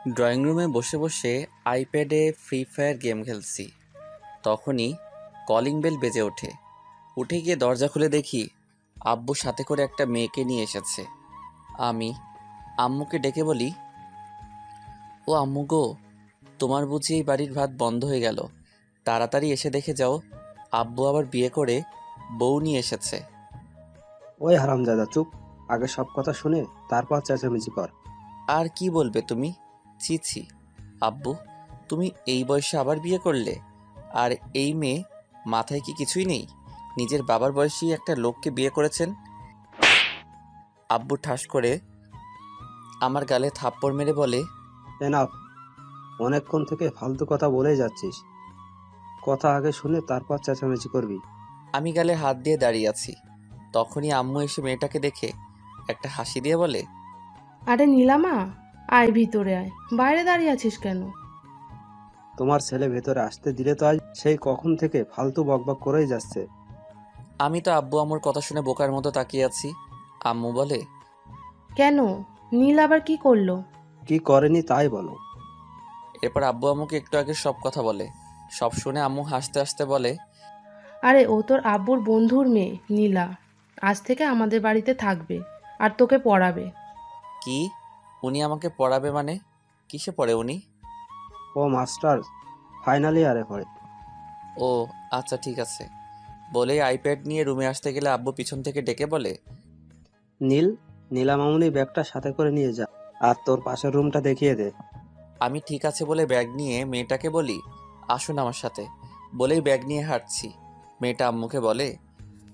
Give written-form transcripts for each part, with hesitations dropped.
Drawing রুমে বসে বসে আইপ্যাডে ফ্রি ফায়ার গেম খেলছি। তখনই কলিং বেল বেজে ওঠে। উঠে গিয়ে দরজা খুলে দেখি আব্বু সাথে করে একটা মেয়েকে নিয়ে এসেছে। আমি আম্মুকে ডেকে বলি, ও আম্মু গো, তোমার বুঝি এই বাড়ির ভাত বন্ধ হয়ে গেল? তাড়াতাড়ি এসে দেখে যাও, আব্বু আবার বিয়ে করে বউ নিয়ে এসেছে। ওই হারামজাদা চুপ। আগে সব কথা শুনে তারপর চেঁচামেচি কর। আর কি বলবে তুমি? ছি ছি আব্বু, তুমি এই বয়সে আবার বিয়ে করলে? আর এই মেয়ে, মাথায় কি কিছুই নেই? নিজের বাবার বয়সী একটা লোককে বিয়ে করেছেন। আব্বু ঠাস করে আমার গালে থাপ্পড় মেরে বলে, এনাফ, অনেকক্ষণ থেকে ফালতু কথা বলেই যাচ্ছিস। কথা আগে শুনে তারপর চেঁচামেচি করবি। আমি গালে হাত দিয়ে দাঁড়িয়ে আছি। তখনই আম্মু এসে মেয়েটাকে দেখে একটা হাসি দিয়ে বলে, আরে নীলামা, আয় ভিতরে আয়, বাইরে দাঁড়িয়ে আছিস কেন? তোমার ছেলে ভেতরে আসতে দিলে তো আজ সেই কখন থেকে ফালতু বকবক করেই যাচ্ছে। আমি তো আব্বু আম্মুর কথা শুনে বোকার মতো তাকিয়ে আছি। আম্মু বলে, কেন? নীল আবার কি করলো? কি করেনি তাই বলো। এরপর আব্বু আম্মুকে একটু আগে সব কথা বলে। সব শুনে আম্মু হাসতে হাসতে বলে, আরে ও তোর আব্বুর বন্ধুর মেয়ে নীলা, আজ থেকে আমাদের বাড়িতে থাকবে আর তোকে পড়াবে। কি? উনি আমাকে পড়াবে মানে? কিসে পড়ে উনি? ও মাস্টার, ফাইনালি আরে পড়ে। ও আচ্ছা ঠিক আছে। বলেই আইপ্যাড নিয়ে রুমে আসতে গেলে আব্বু পিছন থেকে ডেকে বলে, নীল, নীলা মামুনি ব্যাগটা সাথে করে নিয়ে যা, আর তোর পাশের রুমটা দেখিয়ে দে। আমি ঠিক আছে বলে ব্যাগ নিয়ে মেয়েটাকে বলি, আসুন আমার সাথে। বলেই ব্যাগ নিয়ে হাঁটছি। মেয়েটা আম্মুকে বলে,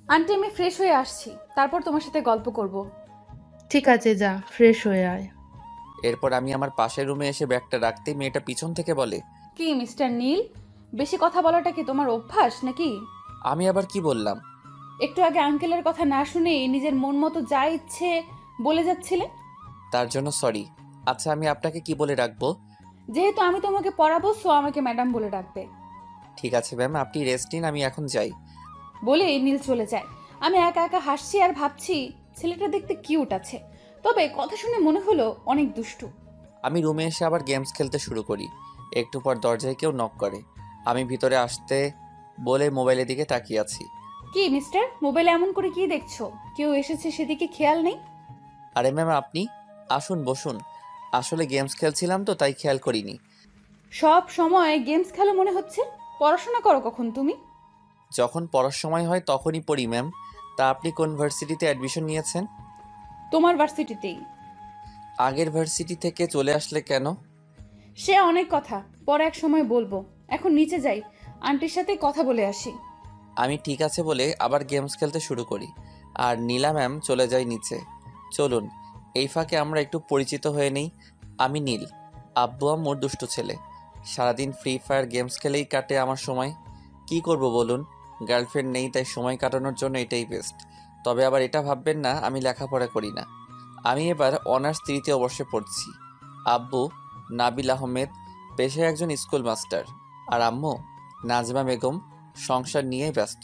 আন্টি আমি ফ্রেশ হয়ে আসছি, তারপর তোমার সাথে গল্প করব। ঠিক আছে, যা ফ্রেশ হয়ে আয়। এরপর আমি আমার পাশের রুমে এসে ব্যাগটা রাখতেই মেয়েটা পিছন থেকে বলে, কি মিস্টার নীল, বেশি কথা বলাটা কি তোমার অভ্যাস নাকি? আমি আবার কি বললাম? একটু আগে আঙ্কেলের কথা না শুনেই নিজের মন মতো যা ইচ্ছে বলে যাচ্ছিলে। তার জন্য সরি। আচ্ছা আমি আপনাকে কি বলে রাখবো? যেহেতু আমি তোমাকে পড়াবো সো আমাকে ম্যাডাম বলে ডাকবে। ঠিক আছে ম্যাম, আপনি রেস্ট নিন, আমি এখন যাই। বলেই নীল চলে যায়। আমি একা একা হাসছি আর ভাবছি ছেলেটা দেখতে কিউট আছে, তবে কথা শুনে মনে হলো অনেক দুষ্টু। আমি রুমে এসে আবার গেমস খেলতে শুরু করি। একটু পর দরজায় কেউ নক করে। আমি ভিতরে আসতে বলে মোবাইলের দিকে তাকিয়ে আছি। কি মিস্টার, মোবাইলে এমন করে কি দেখছো? কেউ এসেছে সেদিকে খেয়াল নেই? আরে ম্যাম আপনি আসুন বসুন। আসলে গেমস খেলছিলাম তো তাই খেয়াল করিনি। সব সময় গেমস খেলো মনে হচ্ছে। পড়াশোনা করো কখন তুমি? যখন পড়ার সময় হয় তখনই পড়ি ম্যাম। তা আপনি কোন ভার্সিটিতে অ্যাডমিশন নিয়েছেন? তোমার ভার্সিটিতেই। আগের ভার্সিটি থেকে চলে আসলে কেন? সে অনেক কথা, পরে এক সময় বলবো। এখন নিচে যাই, আন্টির সাথে কথা বলে আসি। আমি ঠিক আছে বলে আবার গেমস খেলতে শুরু করি। আর নীলা ম্যাম চলে যায় নিচে। চলুন এই ফাঁকে আমরা একটু পরিচিত হয়ে নেই। আমি নীল, আব্বু আম্মুর দুষ্টু ছেলে। সারাদিন ফ্রি ফায়ার গেমস খেলেই কাটে আমার সময়। কি করব বলুন? গার্লফ্রেন্ড নেই, তাই সময় কাটানোর জন্য এটাই বেস্ট। তবে আবার এটা ভাববেন না আমি লেখাপড়া করি না। আমি এবার অনার্স 3য় বর্ষে পড়ছি। আব্বু নাবিল আহমেদ, পেশায় একজন স্কুল মাস্টার। আর আম্মু নাজমা বেগম, সংসার নিয়েই ব্যস্ত।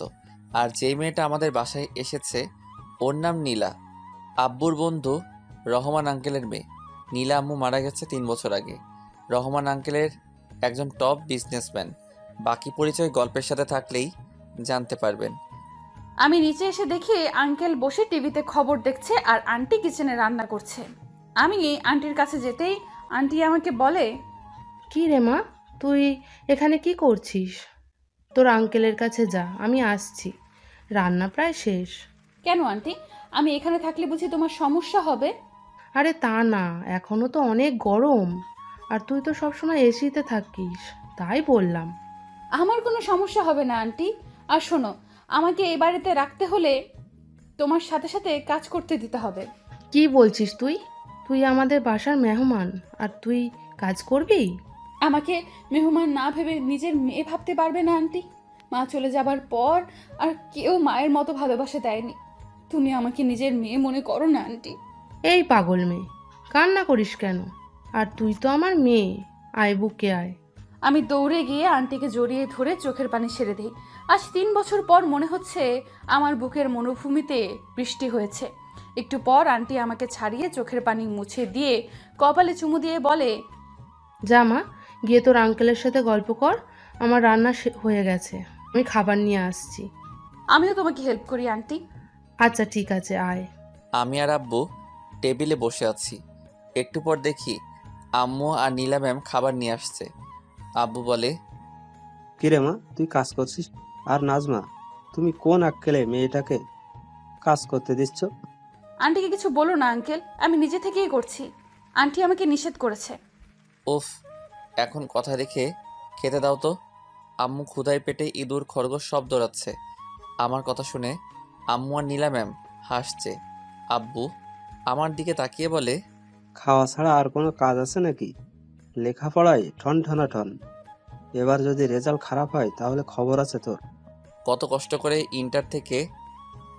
আর যেই মেয়েটা আমাদের বাসায় এসেছে ওর নাম নীলা, আব্বুর বন্ধু রহমান আঙ্কেলের মেয়ে। নীলা আম্মু মারা গেছে 3 বছর আগে। রহমান আঙ্কেলের একজন টপ বিজনেসম্যান। বাকি পরিচয় গল্পের সাথে থাকলেই জানতে পারবেন। আমি নিচে এসে দেখি আঙ্কেল বসে টিভিতে খবর দেখছে আর আন্টি কিচেনে রান্না করছে। আমি আন্টির কাছে যেতেই আন্টি আমাকে বলে, কি রে মা, তুই এখানে কি করছিস? তোর আঙ্কেলের কাছে যা, আমি আসছি, রান্না প্রায় শেষ। কেন আন্টি, আমি এখানে থাকলে বুঝি তোমার সমস্যা হবে? আরে তা না, এখনো তো অনেক গরম, আর তুই তো সবসময় এসিতে থাকিস, তাই বললাম। আমার কোনো সমস্যা হবে না আন্টি। আর শোনো, আমাকে এই বাড়িতে রাখতে হলে তোমার সাথে সাথে কাজ করতে দিতে হবে। কি বলছিস তুই? তুই আমাদের বাসার মেহমান আর তুই কাজ করবি? আমাকে মেহমান না ভেবে নিজের মেয়ে ভাবতে পারবে না আন্টি? মা চলে যাবার পর আর কেউ মায়ের মতো ভালোবাসা দেয়নি। তুমি আমাকে নিজের মেয়ে মনে করো না আন্টি। এই পাগল মেয়ে, কান্না করিস কেন? আর তুই তো আমার মেয়ে, আয় বুকে আয়। আমি দৌড়ে গিয়ে আন্টিকে জড়িয়ে ধরে চোখের পানি ছেড়ে দিই। আজ 3 বছর পর মনে হচ্ছে আমার বুকের মনোভূমিতে বৃষ্টি হয়েছে। একটু পর আন্টি আমাকে ছাড়িয়ে চোখের পানি মুছে দিয়ে কপালে চুমু দিয়ে বলে, যা মা, গিয়ে তোর আঙ্কেলের সাথে গল্প কর। আমার রান্না হয়ে গেছে, আমি খাবার নিয়ে আসছি। আমিও তোমাকে হেল্প করি আন্টি। আচ্ছা ঠিক আছে, আয়। আমি আর আব্বু টেবিলে বসে আছি। একটু পর দেখি আম্মু আর নীলা ম্যাম খাবার নিয়ে আসছে। আব্বু বলে, কিরে মা, তুই কাজ করছিস? আর নাজমা, তুমি কোন আক্কেলে মেয়েটাকে কাজ করতে দিচ্ছ? আন্টিকে কিছু বলো না আঙ্কেল, আমি নিজে থেকেই করছি। আন্টি আমাকে নিষেধ করেছে। উফ, এখন কথা রেখে খেতে দাও তো। আম্মু ক্ষুধায় পেটে ইঁদুর খরগোশ সব দৌড়াচ্ছে। আমার কথা শুনে আম্মু আর নীলা ম্যাম হাসছে। আব্বু আমার দিকে তাকিয়ে বলে, খাওয়া ছাড়া আর কোনো কাজ আছে নাকি? লেখাপড়ায় ঠন ঠন। এবার যদি রেজাল্ট খারাপ হয় তাহলে খবর আছে তোর। কত কষ্ট করে ইন্টার থেকে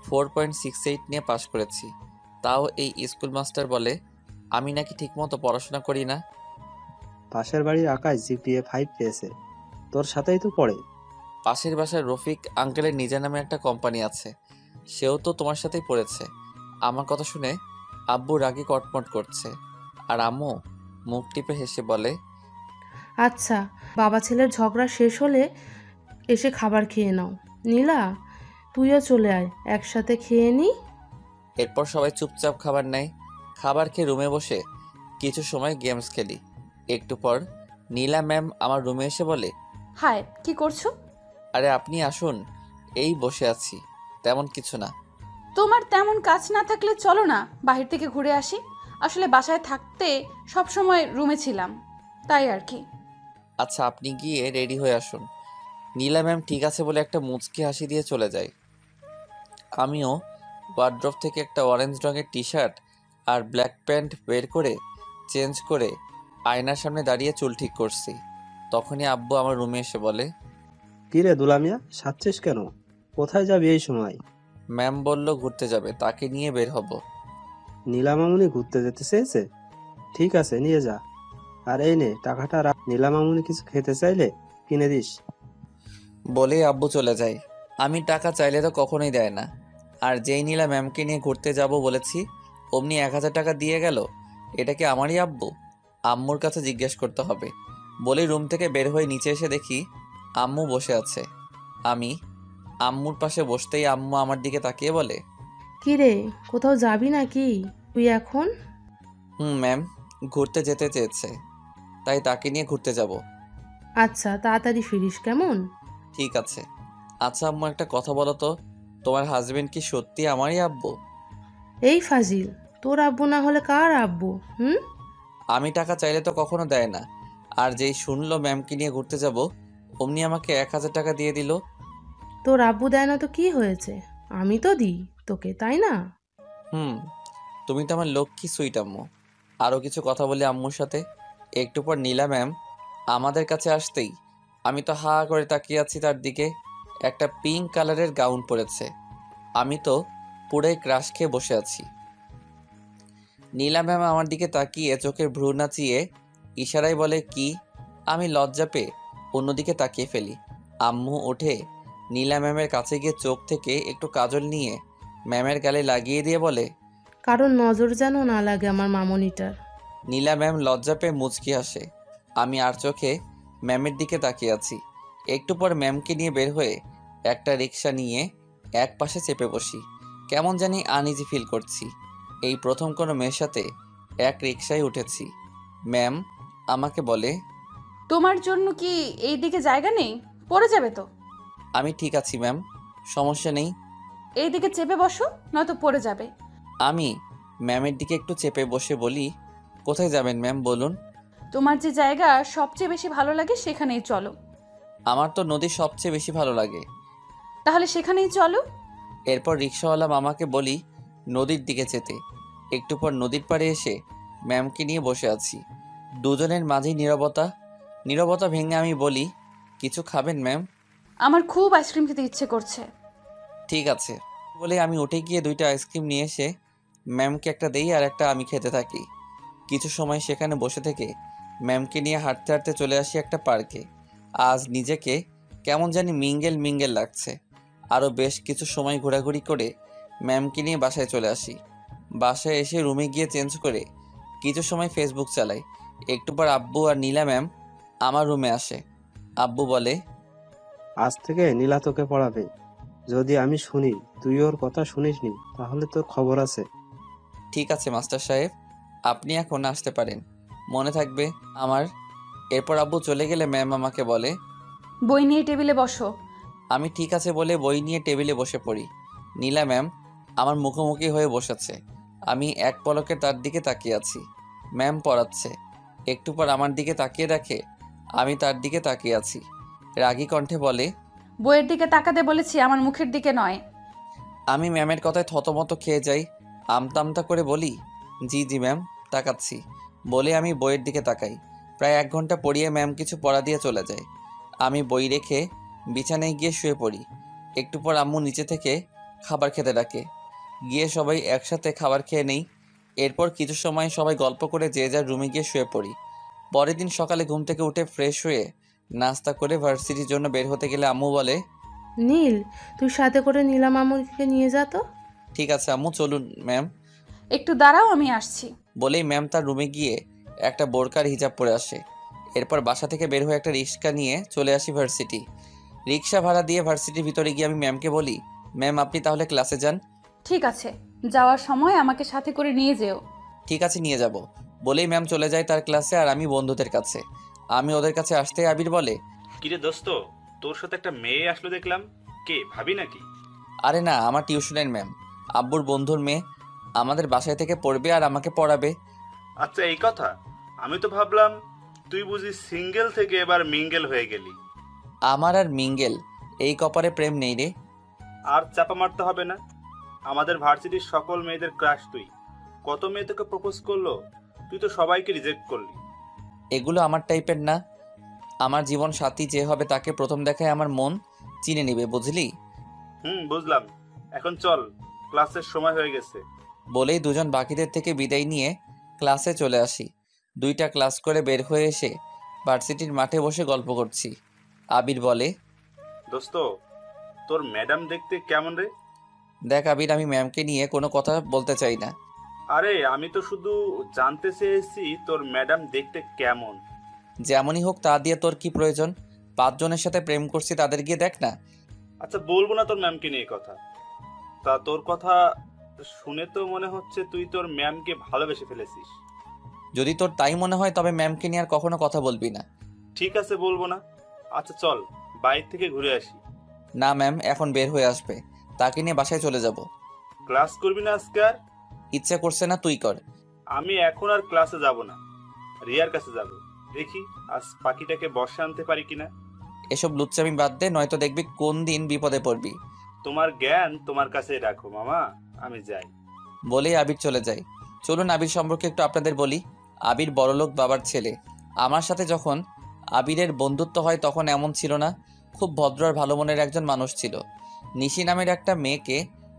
4.68 নিয়ে পাশ করেছি, তাও এই স্কুল মাস্টার বলে আমি নাকি ঠিকমতো পড়াশোনা করি না। পাশের বাড়ির আকাশ জিপিএ 5 পেয়েছে, তোর সাথেই তো পড়ে। পাশের বাসার রফিক আঙ্কেলের নিজের নামে একটা কোম্পানি আছে, সেও তো তোমার সাথেই পড়েছে। আমার কথা শুনে আব্বু রাগে কটমট করছে, আর আম্মু মুখ টিপে হেসে বলে, আচ্ছা, বাবা ছেলের ঝগড়া শেষ হলে এসে খাবার খেয়ে নাও। নীলা, তুইও চলে আয়, একসাথে খেয়ে নি। এরপর সবাই চুপচাপ খাবার নেয়। খাবার খেয়ে রুমে বসে কিছু সময় গেমস খেলি। একটু পর নীলা ম্যাম আমার রুমে এসে বলে, হাই, কি করছো? আরে আপনি আসুন, এই বসে আছি, তেমন কিছু না। তোমার তেমন কাজ না থাকলে চলো না বাহির থেকে ঘুরে আসি। আসলে বাসায় থাকতে সব সময় রুমে ছিলাম, তাই আর কি। আচ্ছা আপনি গিয়ে রেডি হয়ে আসুন। নীলা ম্যাম ঠিক আছে বলে একটা মুচকি হাসি দিয়ে চলে যায়। আমিও ওয়ার্ড্রপ থেকে একটা অরেঞ্জ রঙের টি শার্ট আর ব্ল্যাক প্যান্ট বের করে চেঞ্জ করে আয়নার সামনে দাঁড়িয়ে চুল ঠিক করছি। তখনই আব্বু আমার রুমে এসে বলে, কিরে দুলামিয়া, সাচ্ছিস কেন? কোথায় যাবি এই সময়? ম্যাম বলল ঘুরতে যাবে, তাকে নিয়ে বের হব। নীলামামুনি ঘুরতে যেতে চেয়েছে? ঠিক আছে, নিয়ে যা। আর এই নে টাকাটা রাখ, নীলামামুনি কিছু খেতে চাইলে কিনে দিস। বলেই আব্বু চলে যায়। আমি টাকা চাইলে তো কখনোই দেয় না, আর যেই নীলা ম্যামকে নিয়ে ঘুরতে যাব বলেছি অমনি 1000 টাকা দিয়ে গেল। এটা কি আমারই আব্বু? আম্মুর কাছে জিজ্ঞেস করতে হবে। বলেই রুম থেকে বের হয়ে নিচে এসে দেখি আম্মু বসে আছে। আমি আম্মুর পাশে বসতেই আম্মু আমার দিকে তাকিয়ে বলে, কি রে, কোথাও যাবি নাকি তুই এখন? ম্যাম, ঘুরতে যেতে চেয়েছে, তাই তাকে নিয়ে ঘুরতে যাব। আচ্ছা, তাড়াতাড়ি ফিরিস কেমন? ঠিক আছে। আচ্ছা আম্মু, একটা কথা বলো তো, তোমার হাজবেন্ড কি সত্যি আমারই আব্বু? এই ফাজিল, তোর আব্বু না হলে কার আব্বু? হুম? আমি টাকা চাইলে তো কখনো দেয় না, আর যেই শুনলো ম্যামকে নিয়ে ঘুরতে যাব অমনি আমাকে 1000 টাকা দিয়ে দিল। তোর আব্বু দেয় না তো কি হয়েছে, আমি তো দিই তোকে, তাই না? হুম, তুমি তো আমার লক্ষ্মী সুইট আম্মু। আরও কিছু কথা বলি আম্মুর সাথে। একটু পর নীলা ম্যাম আমাদের কাছে আসতেই আমি তো হা করে তাকিয়ে আছি তার দিকে। একটা পিঙ্ক কালারের গাউন পরেছে। আমি তো পুরাই ক্রাশ খেয়ে বসে আছি। নীলা ম্যাম আমার দিকে তাকিয়ে চোখের ভ্রু নাচিয়ে ইশারায় বলে কি, আমি লজ্জা পেয়ে অন্যদিকে তাকিয়ে ফেলি। আম্মু ওঠে নীলা ম্যামের কাছে গিয়ে চোখ থেকে একটু কাজল নিয়ে ম্যামের গালে লাগিয়ে দিয়ে বলে, কারণ নজর যেন না লাগে আমার মামনিটার। নীলা ম্যাম লজ্জা পেয়ে মুচকি হাসে। আমি আর চোখে ম্যামের দিকে তাকিয়ে আছি। একটু পর ম্যামকে নিয়ে বের হয়ে একটা রিক্সা নিয়ে এক পাশে চেপে বসি। কেমন জানি আনইজি ফিল করছি। এই প্রথম কোনো মেয়ের সাথে এক রিক্সায় উঠেছি। ম্যাম আমাকে বলে, তোমার জন্য কি এই দিকে জায়গা নেই? পড়ে যাবে তো। আমি ঠিক আছি ম্যাম, সমস্যা নেই। এই দিকে চেপে বসো, নয়তো পড়ে যাবে। আমি ম্যামের দিকে একটু চেপে বসে বলি, কোথায় যাবেন ম্যাম বলুন? তোমার যে জায়গা সবচেয়ে বেশি ভালো লাগে সেখানেই চলো। আমার তো নদী সবচেয়ে বেশি ভালো লাগে। তাহলে সেখানেই চলো। এরপর রিক্সাওয়ালা মামাকে বলি নদীর দিকে যেতে। একটু পর নদীর পাড়ে এসে ম্যামকে নিয়ে বসে আছি। দুজনের মাঝেই নীরবতা। নীরবতা ভেঙে আমি বলি, কিছু খাবেন ম্যাম? আমার খুব আইসক্রিম খেতে ইচ্ছে করছে। ঠিক আছে বলে আমি উঠে গিয়ে 2টা আইসক্রিম নিয়ে এসে ম্যামকে একটা দেই আর একটা আমি খেতে থাকি। কিছু সময় সেখানে বসে থেকে ম্যামকে নিয়ে হাঁটতে হাঁটতে চলে আসি একটা পার্কে। আজ নিজেকে কেমন জানি মিঙ্গেল মিঙ্গেল লাগছে। আরও বেশ কিছু সময় ঘোরাঘুরি করে ম্যামকে নিয়ে বাসায় চলে আসি। বাসায় এসে রুমে গিয়ে চেঞ্জ করে কিছু সময় ফেসবুক চালাই। একটু পর আব্বু আর নীলা ম্যাম আমার রুমে আসে। আব্বু বলে, আজ থেকে নীলা তোকে পড়াবে। যদি আমি শুনি তুই ওর কথা শুনিসনি তাহলে তোর খবর আছে। ঠিক আছে মাস্টার সাহেব, আপনি এখন আসতে পারেন, মনে থাকবে আমার। এরপর আব্বু চলে গেলে ম্যাম আমাকে বলে, বই নিয়ে টেবিলে বসো। আমি ঠিক আছে বলে বই নিয়ে টেবিলে বসে পড়ি। নীলা ম্যাম আমার মুখোমুখি হয়ে বসেছে। আমি এক পলকে তার দিকে তাকিয়ে আছি। ম্যাম পড়াচ্ছে। একটু পর আমার দিকে তাকিয়ে দেখে আমি তার দিকে তাকিয়ে আছি। রাগী কণ্ঠে বলে, বইয়ের দিকে তাকাতে বলেছি, আমার মুখের দিকে নয়। আমি ম্যামের কথায় থতমত খেয়ে যাই। আমতা করে বলি, জি জি ম্যাম, তাকাচ্ছি। বলে আমি বইয়ের দিকে তাকাই। প্রায় 1 ঘন্টা পড়িয়ে ম্যাম কিছু পড়া দিয়ে চলে যায়। আমি বই রেখে বিছানায় গিয়ে শুয়ে পড়ি। একটু পর আম্মু নিচে থেকে খাবার খেতে ডাকে। গিয়ে সবাই একসাথে খাবার খেয়ে নেই। এরপর কিছু সময় সবাই গল্প করে যে যার রুমে গিয়ে শুয়ে পড়ি। পরের দিন সকালে ঘুম থেকে উঠে ফ্রেশ হয়ে নাস্তা করে ভার্সিটির জন্য বের হতে গেলে আম্মু বলে, নীল, তুই সাথে করে নীলা মামুনিকে নিয়ে যা তো। ঠিক আছে আম্মু, চলুন ম্যাম। একটু দাঁড়াও, আমি আসছি। বলেই ম্যাম তার রুমে গিয়ে একটা বোরকার হিজাব পরে আসে। এরপর বাসা থেকে বের হয়ে একটা রিক্সা নিয়ে চলে আসি ভার্সিটি। রিক্সা ভাড়া দিয়ে ভার্সিটির ভিতরে গিয়ে আমি ম্যামকে বলি, ম্যাম আপনি তাহলে ক্লাসে যান। ঠিক আছে, যাওয়ার সময় আমাকে সাথে করে নিয়ে যেও। ঠিক আছে, নিয়ে যাব। বলেই ম্যাম চলে যায় তার ক্লাসে আর আমি বন্ধুদের কাছে। আমি ওদের কাছে আসতে আবির বলে, কিরে দোস্ত, তোর সাথে একটা মেয়ে আসলো দেখলাম, কে ভাবি নাকি? আরে না, আমার টিউশনের ম্যাম, আব্বুর বন্ধুর মেয়ে। আমাদের বাসায় থেকে পড়বে আর আমাকে পড়াবে। আচ্ছা এই কথা, আমি তো ভাবলাম তুই বুঝি সিঙ্গেল থেকে এবার মিঙ্গেল হয়ে গেলি। আমার আর মিঙ্গেল এই কপারে প্রেম নেই রে। আর চাপা মারতে হবে না, আমাদের ভার্সিটির সকল মেয়েদের ক্রাশ তুই। কত মেয়ে তোকে প্রপোজ করলো, তুই তো সবাইকে রিজেক্ট করলি। এগুলো আমার টাইপের না। আমার জীবন সাথী যে হবে তাকে প্রথম দেখায় আমার মন চিনে নিবে, বুঝলি? বুঝলাম। এখন চল, ক্লাসের সময় হয়ে গেছে। বলেই দুজন বাকিদের থেকে বিদায় নিয়ে ক্লাসে চলে আসি। 2টা ক্লাস করে বের হয়ে এসে ভার্সিটির মাঠে বসে গল্প করছি। আবির বলে, দোস্ত, তোর ম্যাডাম দেখতে কেমন রে? দেখ আবির, আমি ম্যামকে নিয়ে কোনো কথা বলতে চাই না। আরে আমি তো শুধু জানতে চেয়েছি তোর ম্যাডাম দেখতে কেমন। যেমনই হোক তা দিয়ে তোর কি প্রয়োজন? 5 জনের সাথে প্রেম করছি, তাদের গিয়ে দেখ না। আচ্ছা বলবো না তোর ম্যামকে নিয়ে কথা। তা তোর কথা শুনে তো মনে হচ্ছে তুই তোর ম্যামকে ভালোবেসে ফেলেছিস। যদি তোর তাই মনে হয় তবে ম্যামকে নিয়ে আর কখনো কথা বলবি না। ঠিক আছে, বলবো না। আচ্ছা চল, বাইরে থেকে ঘুরে আসি। না ম্যাম এখন বের হয়ে আসবে, তাকে নিয়ে বাসায় চলে যাব। ক্লাস করবি না আজকে আর? ইচ্ছে করছে না, তুই কর। আমি এখন আর ক্লাসে যাব না, রিয়ার কাছে যাব। দেখি আজ পাখিটাকে বর্ষা আনতে পারি কিনা। এসব লুচ্চামি বাদ দে, নয়তো দেখবি কোন দিন বিপদে পড়বি। তোমার জ্ঞান তোমার কাছেই রাখো মামা, আমি যাই। বলেই আবির চলে যায়। চলুন আবির সম্পর্কে একটু আপনাদের বলি। আবির বড়লোক বাবার ছেলে। আমার সাথে যখন আবিরের বন্ধুত্ব হয় তখন এমন ছিল না। খুব ভদ্র আর ভালো মনের একজন মানুষ ছিল। নিশি নামের একটা মেয়েকে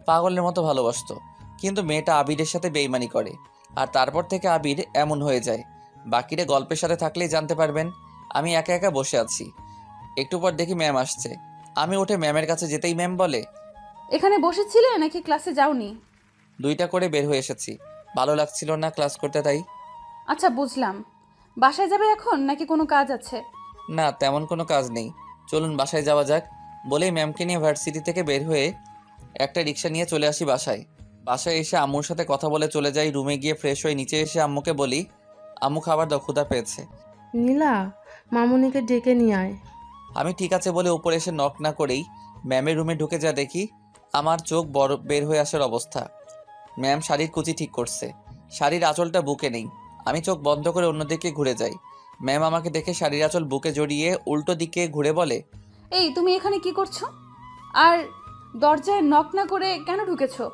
পাগলের মতো ভালোবাসতো, কিন্তু মেয়েটা আবিরের সাথে বেইমানি করে। আর তারপর থেকে আবির এমন হয়ে যায়। বাকিরা গল্পের সাথে থাকলেই জানতে পারবেন। আমি একা একা বসে আছি। একটু পর দেখি ম্যাম আসছে। আমি উঠে ম্যামের কাছে যেতেই ম্যাম বলে, এখানে বসেছিলে নাকি ক্লাসে যাওনি? 2টা করে বের হয়ে এসেছি, ভালো লাগছিল না ক্লাস করতে তাই। আচ্ছা বুঝলাম। বাসায় যাবে এখন নাকি কোনো কাজ আছে? না, তেমন কোনো কাজ নেই, চলুন বাসায় যাওয়া যাক। বলেই ম্যামকে নিয়ে ভার্সিটি থেকে বের হয়ে একটা রিক্সা নিয়ে চলে আসি বাসায়। বাসায় এসে আম্মুর সাথে কথা বলে চলে যাই রুমে। গিয়ে ফ্রেশ হয়ে নিচে এসে আম্মুকে বলি, আম্মু খাবার দাও, ক্ষুধা পেয়েছে। নীলা, মামুনিকে ডেকে নিয়ে আয়। আমি ঠিক আছে বলে উপরে এসে নক না করেই ম্যামের রুমে ঢুকে যা দেখি আমার চোখ বড় বের হয়ে আসার অবস্থা। ম্যাম শাড়ির কুচি ঠিক করছে, শাড়ির আঁচলটা বুকে নেই। আমি চোখ বন্ধ করে অন্যদিকে ঘুরে যাই। ম্যাম আমাকে দেখে শাড়ির আঁচল বুকে জড়িয়ে উল্টো দিকে ঘুরে বলে, এই তুমি এখানে কি করছো? আর দরজায় নক না করে কেন ঢুকেছো?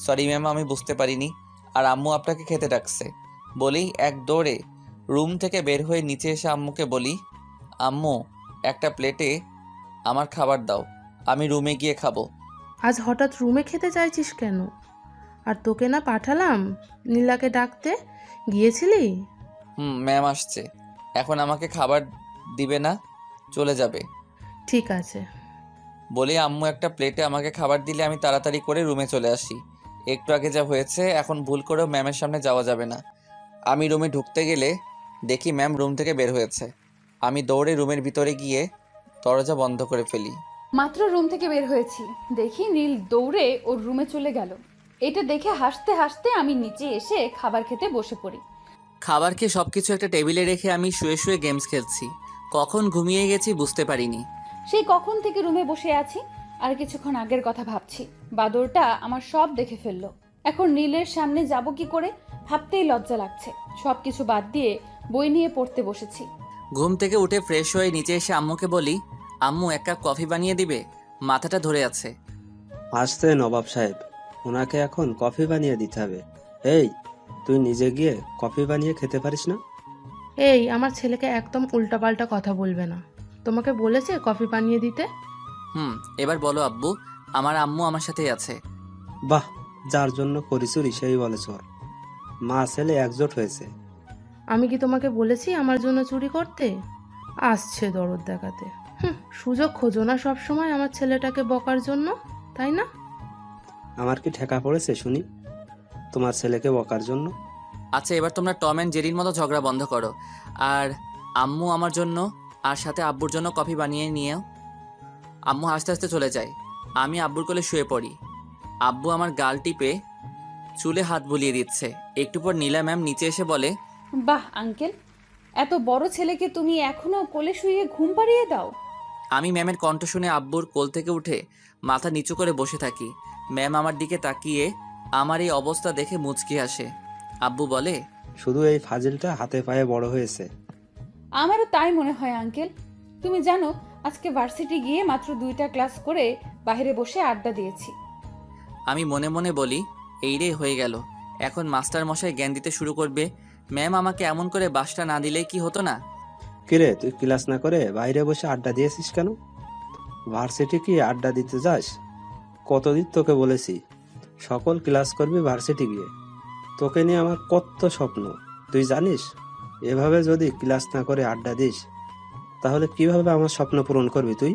সরি ম্যাম, আমি বুঝতে পারিনি। আর আম্মু আপনাকে খেতে ডাকছে। বলেই এক দৌড়ে রুম থেকে বের হয়ে নিচে এসে আম্মুকে বলি, আম্মু একটা প্লেটে আমার খাবার দাও, আমি রুমে গিয়ে খাবো। আজ হঠাৎ রুমে খেতে চাইছিস কেন? আর তোকে না পাঠালাম নীলাকে ডাকতে, গিয়েছিলি? ম্যাম আসছে, এখন আমাকে খাবার দিবে না, চলে যাবে। ঠিক আছে। বলে আম্মু একটা প্লেটে আমাকে খাবার দিলে আমি তাড়াতাড়ি করে রুমে চলে আসি। একটু আগে যা হয়েছে এখন ভুল করেও ম্যামের সামনে যাওয়া যাবে না। আমি রুমে ঢুকতে গেলে দেখি ম্যাম রুম থেকে বের হয়েছে। আমি দৌড়ে রুমের ভিতরে গিয়ে দরজা বন্ধ করে ফেলি। মাত্র রুম থেকে বের হয়েছি, দেখি নীল দৌড়ে ওর রুমে চলে গেল। এটা দেখে হাসতে হাসতে আমি নিচে এসে খাবার খেতে বসে পড়ি। খাবার খেয়ে সব কিছু একটা টেবিলে রেখে আমি শুয়ে শুয়ে গেমস খেলছি। কখন ঘুমিয়ে গেছি বুঝতে পারিনি। সেই কখন থেকে রুমে বসে আছি আর কিছুক্ষণ আগের কথা ভাবছি। বাদরটা আমার সব দেখে ফেললো। এখন নীলের সামনে যাব কি করে ভাবতেই লজ্জা লাগছে। সব কিছু বাদ দিয়ে বই নিয়ে পড়তে বসেছি। ঘুম থেকে উঠে ফ্রেশ হয়ে নিচে এসে আম্মুকে বলি, আম্মু এক কাপ কফি বানিয়ে দিবে, মাথাটা ধরে আছে। আসতে নবাব সাহেব, ওনাকে এখন কফি বানিয়ে দিতে হবে। এই, তুই নিজে গিয়ে কফি বানিয়ে খেতে পারিস না? এই, আমার ছেলেকে একদম উল্টাপাল্টা কথা বলবে না। তোমাকে বলেছে কফি বানিয়ে দিতে? এবার বলো আব্বু, আমার আম্মু আমার সাথেই আছে। বাহ, যার জন্য করি চুরি সেই বলে চোর। মা ছেলে একজোট হয়েছে। আমি কি তোমাকে বলেছি আমার জন্য চুরি করতে? আসছে দরদ দেখাতে। সুযোগ খোঁজো না সব সময় আমার ছেলেটাকে বকার জন্য, তাই না? আমার কি ঠেকা পড়েছে শুনি তোমার ছেলেকে বকার জন্য? আচ্ছা, এবার তোমরা টম অ্যান্ড জেরির মতো ঝগড়া বন্ধ করো। আর আম্মু আমার জন্য আর সাথে আব্বুর জন্য কফি বানিয়ে নিয়েও। আম্মু হাসতে হাসতে চলে যায়। আমি আব্বুর কোলে শুয়ে পড়ি। আব্বু আমার গাল টিপে চুলে হাত বুলিয়ে দিচ্ছে। একটু পর নীলা ম্যাম নিচে এসে বলে, বাহ আঙ্কেল, এত বড় ছেলেকে তুমি এখনো কোলে শুয়ে ঘুম পাড়িয়ে দাও? আমি ম্যামের কণ্ঠ শুনে আব্বুর কোল থেকে উঠে মাথা নিচু করে বসে থাকি। ম্যাম আমার দিকে তাকিয়ে আমার এই অবস্থা দেখে মুচকি আসে। আব্বু বলে, শুধু এই ফাজিলটা হাতে পায়ে বড় হয়েছে। আমারও তাই মনে হয় আঙ্কেল। তুমি জানো আজকে ভার্সিটি গিয়ে মাত্র 2টা ক্লাস করে বাইরে বসে আড্ডা দিয়েছি। আমি মনে মনে বলি, এই রে হয়ে গেল, এখন মাস্টার মশাই জ্ঞান দিতে শুরু করবে। ম্যাম আমাকে এমন করে বাসটা না দিলে কি হতো না? কিরে, তুই ক্লাস না করে বাইরে বসে আড্ডা দিয়েছিস কেন? ভার্সিটি কি আড্ডা দিতে যাস? কতদিন তোকে বলেছি সকল ক্লাস করবি ভার্সিটি গিয়ে। তোকে নিয়ে আমার কত স্বপ্ন তুই জানিস। এভাবে যদি ক্লাস না করে আড্ডা দিস তাহলে কিভাবে আমার স্বপ্ন পূরণ করবি তুই?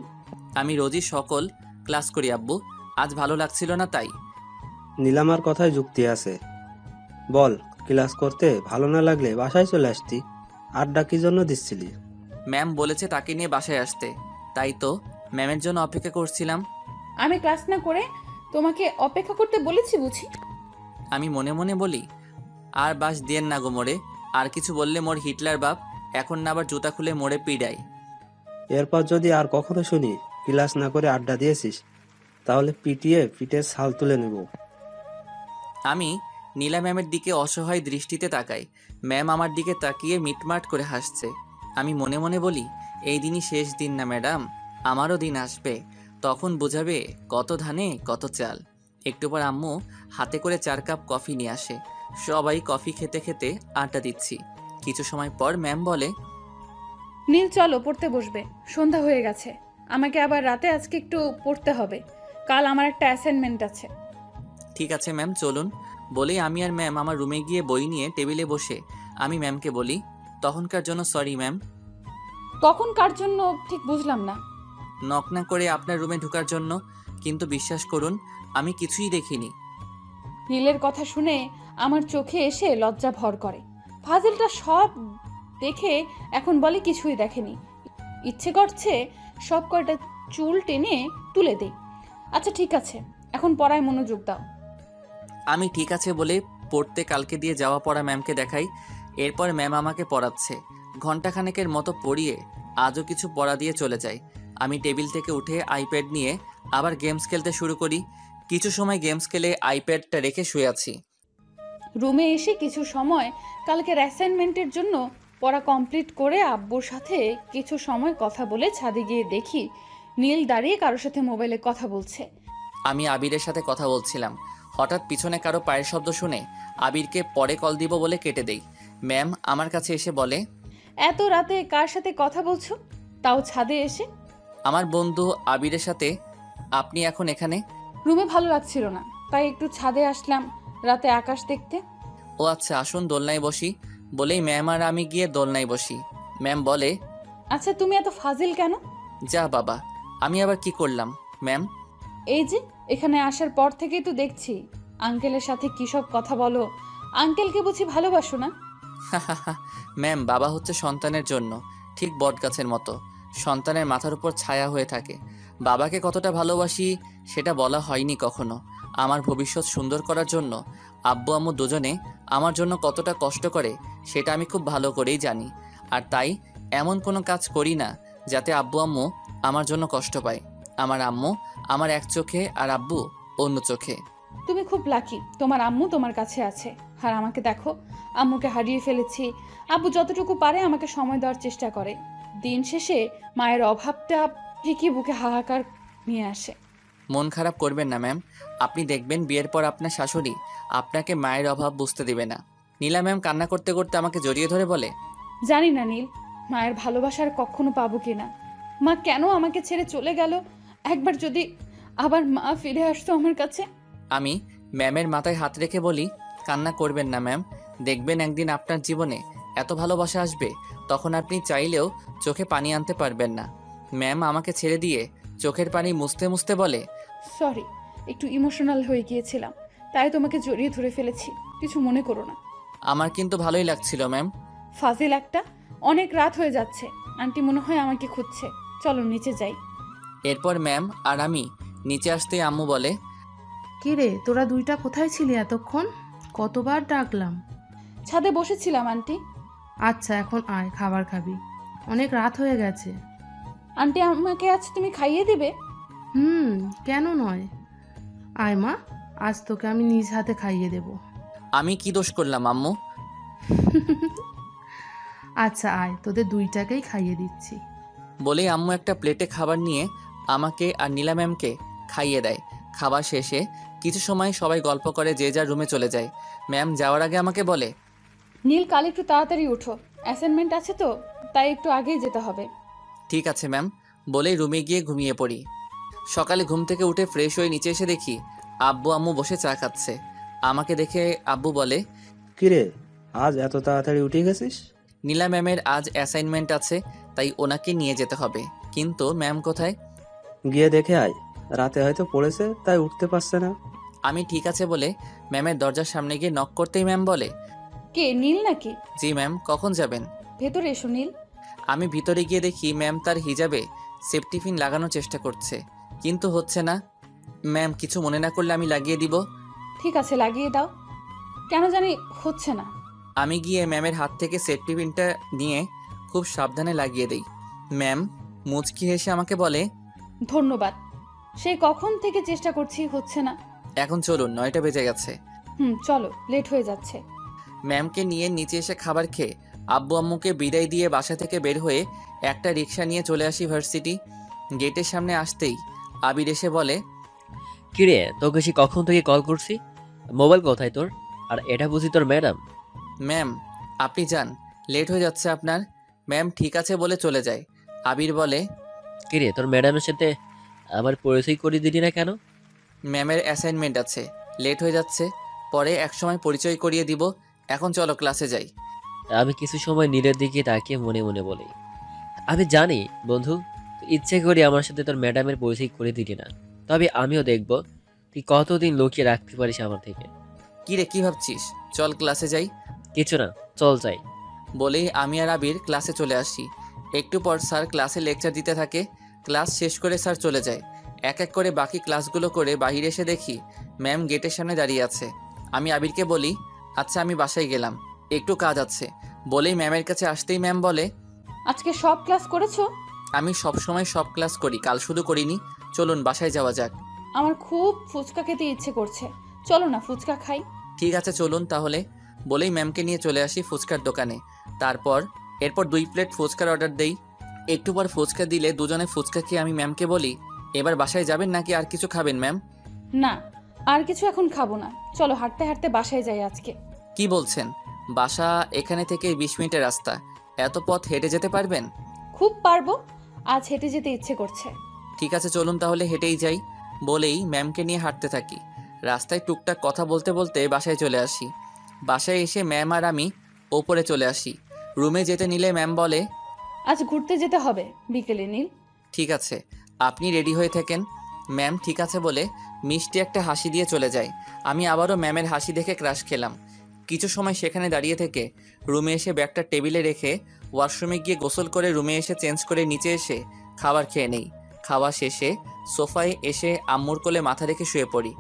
আমি রোজই সকল ক্লাস করি আব্বু, আজ ভালো লাগছিল না তাই। নীলামার কথায় যুক্তি আছে। বল, ক্লাস করতে ভালো না লাগলে বাসায় চলে আসতি, আড্ডা কি জন্য দিচ্ছিলি? ম্যাম বলেছে তাকে নিয়ে বাসায় আসতে, তাই তো ম্যামের জন্য অপেক্ষা করছিলাম। আমি ক্লাস না করে তোমাকে অপেক্ষা করতে বলেছি বুঝি? আমি মনে মনে বলি, আর বাস দিয়েন না গো মোড়ে, আর কিছু বললে মোর হিটলার বাপ এখন না আবার জুতা খুলে মোড়ে পিডাই। এরপর যদি আর কখনো শুনি ক্লাস না করে আড্ডা দিয়েছিস তাহলে পিটিয়ে পিঠে ছাল তুলে নেব। আমি নীলা ম্যামের দিকে অসহায় দৃষ্টিতে তাকাই। ম্যাম আমার দিকে তাকিয়ে মিটমাট করে হাসছে। আমি মনে মনে বলি, এই দিনই শেষ দিন না ম্যাডাম, আমারও দিন আসবে, তখন বোঝাবে কত ধানে কত চাল। একটু পর আম্মু হাতে করে 4 কাপ কফি নিয়ে আসে। সবাই কফি খেতে খেতে আড্ডা দিচ্ছি। কিছু সময় পর ম্যাম বলে, নীল চলো পড়তে বসবে, সন্ধ্যা হয়ে গেছে। আমাকে আবার রাতে আজকে একটু পড়তে হবে, কাল আমার একটা অ্যাসাইনমেন্ট আছে। ঠিক আছে ম্যাম চলুন। বলেই আমি আর ম্যাম আমার রুমে গিয়ে বই নিয়ে টেবিলে বসে আমি ম্যামকে বলি, তখনকার জন্য সরি ম্যাম। তখন কার জন্য ঠিক বুঝলাম না। নক না করে আপনার রুমে ঢোকার জন্য, কিন্তু বিশ্বাস করুন আমি কিছুই দেখিনি। নীলের কথা শুনে আমার চোখে এসে লজ্জা ভর করে। ফাজিলটা সব দেখে এখন বলে কিছুই দেখেনি। ইচ্ছে করছে সব কয়টা চুল টেনে তুলে দেই। আচ্ছা ঠিক আছে, এখন পড়ায় মনোযোগ দাও। আমি ঠিক আছে বলে পড়তে কালকে দিয়ে যাওয়া পড়া ম্যামকে দেখাই। এরপর ম্যাম আমাকে পড়াচ্ছে। ঘণ্টাখানেকের মতো পড়িয়ে আজও কিছু পড়া দিয়ে চলে যায়। আমি টেবিল থেকে উঠে আইপ্যাড নিয়ে আবার গেমস খেলতে শুরু করি। কিছু সময় গেমস খেলে আইপ্যাডটা রেখে শুয়ে আছি। রুমে এসে কিছু সময় কালকের অ্যাসাইনমেন্টের জন্য পড়া কমপ্লিট করে আব্বুর সাথে কিছু সময় কথা বলে ছাদে গিয়ে দেখি নীল দাঁড়িয়ে কারোর সাথে মোবাইলে কথা বলছে। আমি আবিরের সাথে কথা বলছিলাম। হঠাৎ পিছনে কারো পায়ের শব্দ শুনে আবিরকে পরে কল দিব বলে কেটে দেই। ম্যাম আমার কাছে এসে বলে, এত রাতে কার সাথে কথা বলছো, তাও ছাদে এসে? আমার বন্ধু আবিরের সাথে। আপনি এখন এখানে? রুমে ভালো লাগছিল না, তাই একটু ছাদে আসলাম রাতে আকাশ দেখতে। ও আচ্ছা, আসুন দোলনায় বসি। বলেই ম্যাম আর আমি গিয়ে দোলনায় বসি। ম্যাম বলে, আচ্ছা তুমি এত ফাজিল কেন? যা বাবা, আমি আবার কি করলাম ম্যাম? এই যে এখানে আসার পর থেকেই তো দেখছি আঙ্কেলের সাথে কী সব কথা বলো। আঙ্কেলকে বুঝি ভালোবাসো না? ম্যাম, বাবা হচ্ছে সন্তানের জন্য ঠিক বটগাছের মতো, সন্তানের মাথার উপর ছায়া হয়ে থাকে। বাবাকে কতটা ভালোবাসি সেটা বলা হয়নি কখনো। আমার ভবিষ্যৎ সুন্দর করার জন্য আব্বু আম্মু দুজনে আমার জন্য কতটা কষ্ট করে সেটা আমি খুব ভালো করেই জানি। আর তাই এমন কোনো কাজ করি না যাতে আব্বু আম্মু আমার জন্য কষ্ট পায়। আমার আম্মু আমার এক চোখে আর আব্বু অন্য চোখে। তুমি খুব লাকি, তোমার আম্মু তোমার কাছে আছে। আর আমাকে দেখো, আম্মুকে হারিয়ে ফেলেছি। আব্বু যতটুকু পারে আমাকে সময় দেওয়ার চেষ্টা করে। দিন শেষে মায়ের অভাবটা ঠিকই বুকে হাহাকার নিয়ে আসে। মন খারাপ করবেন না ম্যাম, আপনি দেখবেন বিয়ের পর আপনার শাশুড়ি আপনাকে মায়ের অভাব বুঝতে দিবে না। নীলা ম্যাম কান্না করতে করতে আমাকে জড়িয়ে ধরে বলে, জানি না নীল, মায়ের ভালোবাসার কখনো পাবো কিনা। মা কেন আমাকে ছেড়ে চলে গেল? একবার যদি আবার মা ফিরে আসতো আমার কাছে। আমি ম্যামের মাথায় হাত রেখে বলি, কান্না করবেন না ম্যাম, দেখবেন একদিন আপনার জীবনে এত ভালোবাসা আসবে তখন আপনি চাইলেও চোখে পানি আনতে পারবেন না। ম্যাম আমাকে ছেড়ে দিয়ে চোখের পানি মুছতে মুছতে বলে, সরি, একটু ইমোশনাল হয়ে গিয়েছিলাম, তাই তোমাকে জড়িয়ে ধরে ফেলেছি, কিছু মনে করো না। আমার কিন্তু ভালোই লাগছিল ম্যাম। ফাজিল একটা, অনেক রাত হয়ে যাচ্ছে, আন্টি মনে হয় আমাকে খুঁজছে, চলো নিচে যাই। এরপর ম্যাম আর আমি নিচে আসতেই আম্মু বলে, কি রে, তোরা দুইটা কোথায় ছিলি এতক্ষণ? কতবার ডাকলাম। ছাদে বসেছিলাম আন্টি। আচ্ছা, এখন আয়, খাবার খাবি, অনেক রাত হয়ে গেছে। আন্টি আমাকে আজ তুমি খাইয়ে দিবে? কেন নয়, আয় মা, আজ তোকে আমি নিজ হাতে খাইয়ে দেব। আমি কি দোষ করলাম আম্মু? আচ্ছা আয়, তোদের দুইটাকেই খাইয়ে দিচ্ছি। বলেই আম্মু একটা প্লেটে খাবার নিয়ে আমাকে আর নীলা ম্যামকে খাইয়ে দেয়। খাবার শেষে কিছু সময় সবাই গল্প করে যে যার রুমে চলে যায়। ম্যাম যাওয়ার আগে আমাকে বলে, নীল, কাল একটু তাড়াতাড়ি উঠো, অ্যাসাইনমেন্ট আছে তো, তাই একটু আগেই যেতে হবে। ঠিক আছে ম্যাম, বলেই রুমে গিয়ে ঘুমিয়ে পড়ি। সকালে ঘুম থেকে উঠে ফ্রেশ হয়ে নিচে এসে দেখি আব্বু আম্মু বসে চা খাচ্ছে। আমাকে দেখে আব্বু বলে, কিরে, আজ এত তাড়াতাড়ি উঠে গেছিস? নীলা ম্যামের আজ অ্যাসাইনমেন্ট আছে, তাই ওনাকে নিয়ে যেতে হবে। কিন্তু ম্যাম কোথায়? গিয়ে দেখে আয়, রাতে হয়তো পড়েছে তাই উঠতে পারছে না। আমি ঠিক আছে বলে ম্যামের দরজার সামনে গিয়ে নক করতেই ম্যাম বলে, কে, নীল নাকি? জি ম্যাম, কখন যাবেন? ভেতরে এসো নীল। আমি ভিতরে গিয়ে দেখি ম্যাম তার হিজাবে সেফটি পিন লাগানোর চেষ্টা করছে, কিন্তু হচ্ছে না। ম্যাম কিছু মনে না করলে আমি লাগিয়ে দিব। ঠিক আছে, লাগিয়ে দাও। কেন জানি হচ্ছে না। আমি গিয়ে ম্যামের হাত থেকে সেফটি পিনটা নিয়ে খুব সাবধানে লাগিয়ে দেই। ম্যাম মুচকি হেসে আমাকে বলে, ধন্যবাদ, সেই কখন থেকে চেষ্টা করছি, হচ্ছে না। এখন চলুন, 9টা বেজে গেছে। চলো, লেট হয়ে যাচ্ছে। ম্যামকে নিয়ে নিচে এসে খাবার খেয়ে আব্বু আম্মুকে বিদায় দিয়ে বাসা থেকে বের হয়ে একটা রিক্সা নিয়ে চলে আসি ভার্সিটি। গেটের সামনে আসতেই আবির এসে বলে, কিরে, তোকে সে কখন থেকে কল করছি? মোবাইল কোথায় তোর? আর এটা বুঝি তোর ম্যাডাম? ম্যাম আপনি যান, লেট হয়ে যাচ্ছে আপনার। ম্যাম ঠিক আছে বলে চলে যায়। আবির বলে, কিরে, তোর ম্যাডামের সাথে আমার পরিচয় করিয়ে দিলি না কেন? ম্যামের অ্যাসাইনমেন্ট আছে, লেট হয়ে যাচ্ছে, পরে একসময় পরিচয় করিয়ে দিব। এখন চলো ক্লাসে যাই। আমি কিছু সময় নীলের দিকে তাকিয়ে মনে মনে বলি, আমি জানি বন্ধু, তুই ইচ্ছে করে আমার সাথে তোর ম্যাডামের পরিচয় করে দিলি না, তবে আমিও দেখব তুই কতদিন লুকিয়ে রাখতে পারিস আমার থেকে। কি রে, কি ভাবছিস? চল ক্লাসে যাই। কিছু না, চল যাই। বলেই আমি আর আবির ক্লাসে চলে আসি। একটু পর স্যার ক্লাসে লেকচার দিতে থাকে। ক্লাস শেষ করে স্যার চলে যায়। এক এক করে বাকি ক্লাসগুলো করে বাইরে এসে দেখি ম্যাম গেটের সামনে দাঁড়িয়ে আছে। আমি আবিরকে বলি, আচ্ছা আমি বাসায় গেলাম, একটু কাজ আছে। বলেই ম্যামের কাছে আসতেই ম্যাম বলে, আজকে সব ক্লাস করেছো? আমি সব সময় সব ক্লাস করি, কাল শুধু করিনি। চলুন বাসায় যাওয়া যাক। আমার খুব ফুচকা খেতে ইচ্ছে করছে, চলো না ফুচকা খাই। ঠিক আছে চলুন তাহলে। বলেই ম্যামকে নিয়ে চলে আসি ফুচকার দোকানে। এরপর 2 প্লেট ফুচকার অর্ডার দেই। একটু পর ফুচকা দিলে দুজনে ফুচকা খেয়ে আমি ম্যামকে বলি, এবার বাসায় যাবেন নাকি আর কিছু খাবেন ম্যাম? না, আর কিছু এখন খাবো না, চলো হাঁটতে হাঁটতে বাসায় যাই আজকে। কি বলছেন? বাসা এখানে থেকে 20 মিনিটের রাস্তা, এত পথ হেঁটে যেতে পারবেন? খুব পারবো, আজ হেঁটে যেতে ইচ্ছে করছে। ঠিক আছে চলুন তাহলে হেঁটেই যাই। বলেই ম্যামকে নিয়ে হাঁটতে থাকি। রাস্তায় টুকটাক কথা বলতে বলতে বাসায় চলে আসি। বাসায় এসে ম্যাম আর আমি ওপরে চলে আসি। রুমে যেতে নিলে ম্যাম বলে, আজ ঘুরতে যেতে হবে বিকেলে নীল। ঠিক আছে, আপনি রেডি হয়ে থাকেন। ম্যাম ঠিক আছে বলে মিষ্টি একটা হাসি দিয়ে চলে যায়। আমি আবারও ম্যামের হাসি দেখে ক্রাশ খেলাম। কিছু সময় সেখানে দাঁড়িয়ে থেকে রুমে এসে ব্যাগটা টেবিলে রেখে ওয়াশরুমে গিয়ে গোসল করে রুমে এসে চেঞ্জ করে নিচে এসে খাবার খেয়ে নেই। খাওয়া শেষে সোফায় এসে আম্মুর কোলে মাথা রেখে শুয়ে পড়ি।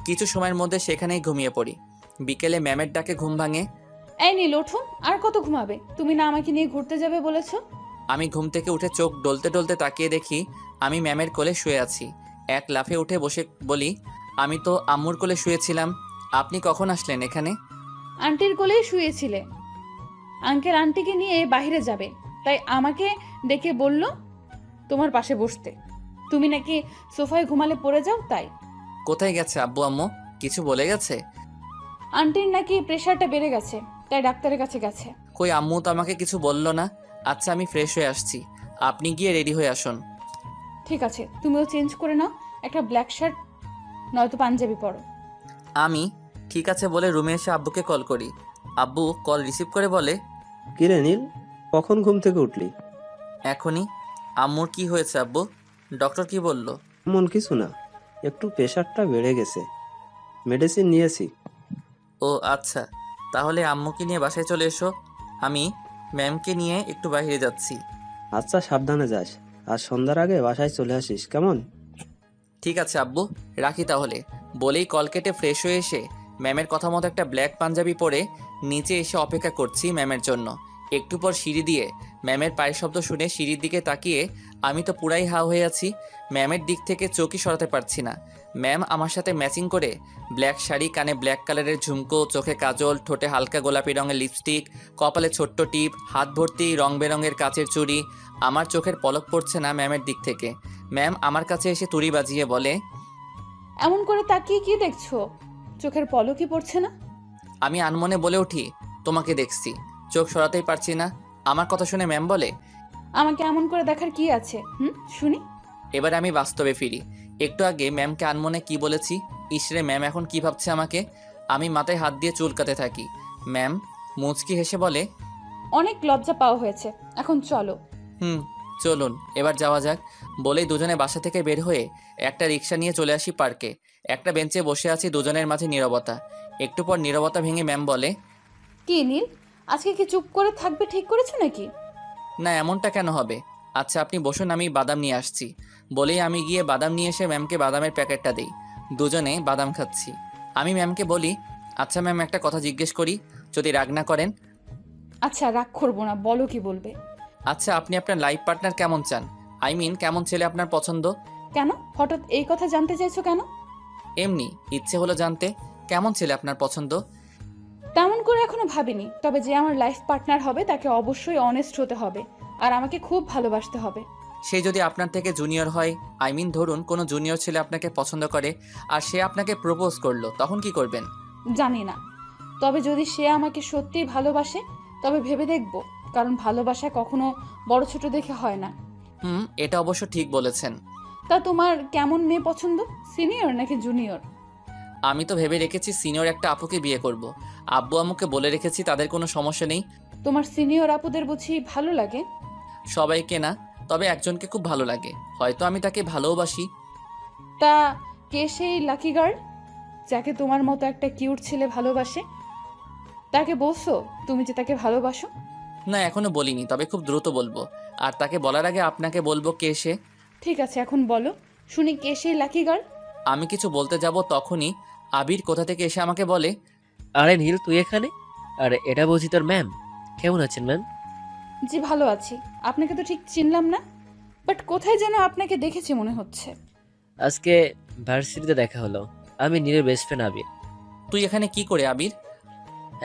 কিছু সময়ের মধ্যে সেখানেই ঘুমিয়ে পড়ি। বিকেলে ম্যামের ডাকে ঘুম ভাঙে। এই নীল ওঠো, আর কত ঘুমাবে? তুমি না আমাকে নিয়ে ঘুরতে যাবে বলেছো? আমি ঘুম থেকে উঠে চোখ ডলতে ডলতে তাকিয়ে দেখি আমি ম্যামের কোলে শুয়ে আছি। এক লাফে উঠে বসে বলি, আমি তো আম্মুর কোলে শুয়েছিলাম, আপনি কখন আসলেন এখানে? আন্টির কোলেই শুয়েছিলে। আঙ্কেল আন্টিকে নিয়ে বাইরে যাবে, তাই আমাকে ডেকে বলল তোমার পাশে বসতে। তুমি নাকি সোফায় ঘুমালে পড়ে যাও, তাই। কোথায় গেছে আব্বু আম্মু? কিছু বলে গেছে? আন্টির নাকি প্রেশারটা বেড়ে গেছে, তাই ডাক্তারের কাছে গেছে। কই আম্মু তো আমাকে কিছু বললো না। আচ্ছা আমি ফ্রেশ হয়ে আসছি, আপনি গিয়ে রেডি হয়ে আসুন। ঠিক আছে, তুমিও চেঞ্জ করে নাও, একটা ব্ল্যাক শার্ট নয়তো পাঞ্জাবি পরো। আমি ঠিক আছে বলে রুমে এসে আব্বুকে কল করি। আব্বু কল রিসিভ করে বলে, কিরে নীল, কখন ঘুম থেকে উঠলি? এখনই। আম্মুর কি হয়েছে আব্বু? ডক্টর কি বলল? এমন কিছু না, একটু প্রেশারটা বেড়ে গেছে, মেডিসিন নিয়েছি। ও আচ্ছা, তাহলে আম্মুকে নিয়ে বাসায় চলে এসো, আমি ম্যামকে নিয়ে একটু বাইরে যাচ্ছি। আচ্ছা সাবধানে যাস, আর সন্ধ্যার আগে বাসায় চলে আসিস, কেমন? ঠিক আছে আব্বু, রাখি তাহলে। বলেই কল কেটে ফ্রেশ হয়ে এসে ম্যামের কথা মতো একটা ব্ল্যাক পাঞ্জাবি পরে নিচে এসে অপেক্ষা করছি ম্যামের জন্য। একটু পর সিঁড়ি দিয়ে ম্যামের পায়ের শব্দ শুনে সিঁড়ির দিকে তাকিয়ে আমি তো পুরাই হা হয়ে আছি। ম্যামের দিক থেকে চোখই সরাতে পারছি না। ম্যাম আমার সাথে ম্যাচিং করে ব্ল্যাক শাড়ি, কানে ব্ল্যাক কালারের ঝুমকো, চোখে কাজল, ঠোঁটে হালকা গোলাপি রঙের লিপস্টিক, কপালে ছোট্ট টিপ, হাত ভর্তি রং বেরঙের কাচের চুড়ি। আমার চোখের পলক পড়ছে না ম্যামের দিক থেকে। ম্যাম আমার কাছে এসে তুড়ি বাজিয়ে বলে, এমন করে তাকিয়ে কি দেখছো? চোখের পলকই পড়ছে না? আমি আনমনে বলে উঠি, তোমাকে দেখছি, চোখ সরাতেই পারছি না। আমার কথা শুনে ম্যাম বলে, আমাকে এমন করে দেখার কি আছে? শুনি। এবার আমি বাস্তবে ফিরি। একটু আগে ম্যামকে আনমনে কি বলেছি, ইসরে ম্যাম এখন কি ভাবছে আমাকে। আমি মাথায় হাত দিয়ে চুলকাতে থাকি। ম্যাম মুচকি হেসে বলে, অনেক লজ্জা পাওয়া হয়েছে, এখন চলো। চলুন এবার যাওয়া যাক। বলেই দুজনে বাসা থেকে বের হয়ে একটা রিক্সা নিয়ে চলে আসি পার্কে। একটা বেঞ্চে বসে আছি, দুজনের মাঝে নীরবতা। একটু পর নীরবতা ভেঙে ম্যাম বলে, কি নীল, আজকে কি চুপ করে থাকবে ঠিক করেছো নাকি? না এমনটা কেন হবে? আচ্ছা আপনি বসুন, আমি বাদাম নিয়ে আসছি। বলেই আমি গিয়ে বাদাম নিয়ে এসে ম্যামকে বাদামের প্যাকেটটা দিই। দুজনে বাদাম খাচ্ছি। আমি ম্যামকে বলি, আচ্ছা ম্যাম একটা কথা জিজ্ঞেস করি, যদি রাগ না করেন। আচ্ছা রাগ করবো না, বলো কি বলবে। আচ্ছা আপনি আপনার লাইফ পার্টনার কেমন চান? আই মিন কেমন ছেলে আপনার পছন্দ? কেন হঠাৎ এই কথা জানতে চাইছো কেন? এমনি ইচ্ছে হলো জানতে, কেমন ছেলে আপনার পছন্দ? তেমন করে এখনো ভাবিনি, তবে যে আমার লাইফ পার্টনার হবে তাকে অবশ্যই অনেস্ট হতে হবে আর আমাকে খুব ভালোবাসতে হবে। সে যদি আপনার থেকে জুনিয়র হয়, আই মিন ধরুন কোনো জুনিয়র ছেলে আপনাকে পছন্দ করে আর সে আপনাকে প্রপোজ করলো, তখন কি করবেন? জানি না, তবে যদি সে আমাকে সত্যিই ভালোবাসে তবে ভেবে দেখব, কারণ ভালোবাসা কখনো বড় ছোট দেখে হয় না। এটা অবশ্য ঠিক বলেছেন। তা তোমার কেমন মেয়ে পছন্দ, সিনিয়র নাকি জুনিয়র? আমি তো ভেবে রেখেছি সিনিয়র একটা আপুকে বিয়ে করব। আব্বু আম্মুকে বলে রেখেছি, তাদের কোনো সমস্যা নেই। তোমার সিনিয়র আপুদের বুঝি ভালো লাগে? সবাইকে না, তবে একজনকে খুব ভালো লাগে, হয়তো আমি তাকে ভালোবাসি। তা কে সেই লাকি গার্ল যাকে তোমার মতো একটা কিউট ছেলে ভালোবাসে? তাকে বলছো তুমি যে তাকে ভালোবাসো? না এখনো বলিনি, তবে খুব দ্রুত বলবো। আর তাকে বলার আগে আপনাকে বলবো কে সে। ঠিক আছে এখন বলো, শুনি কে সেই লাকি গার্ল। আমি কিছু বলতে যাব তখনই আবির কোথা থেকে এসে আমাকে বলে, আরে নীল তুই এখানে? আরে এটা বুঝি তোর ম্যাম। কেমন আছেন ম্যাম? জি ভালো আছি, আপনাকে তো ঠিক চিনলাম না, বাট কোথায় যেন আপনাকে দেখেছি মনে হচ্ছে। আজকে ভার্সিটিতে দেখা হলো। আমি নীলের বেস্ট ফ্রেন্ড আবির। তুই এখানে কি করে আবির?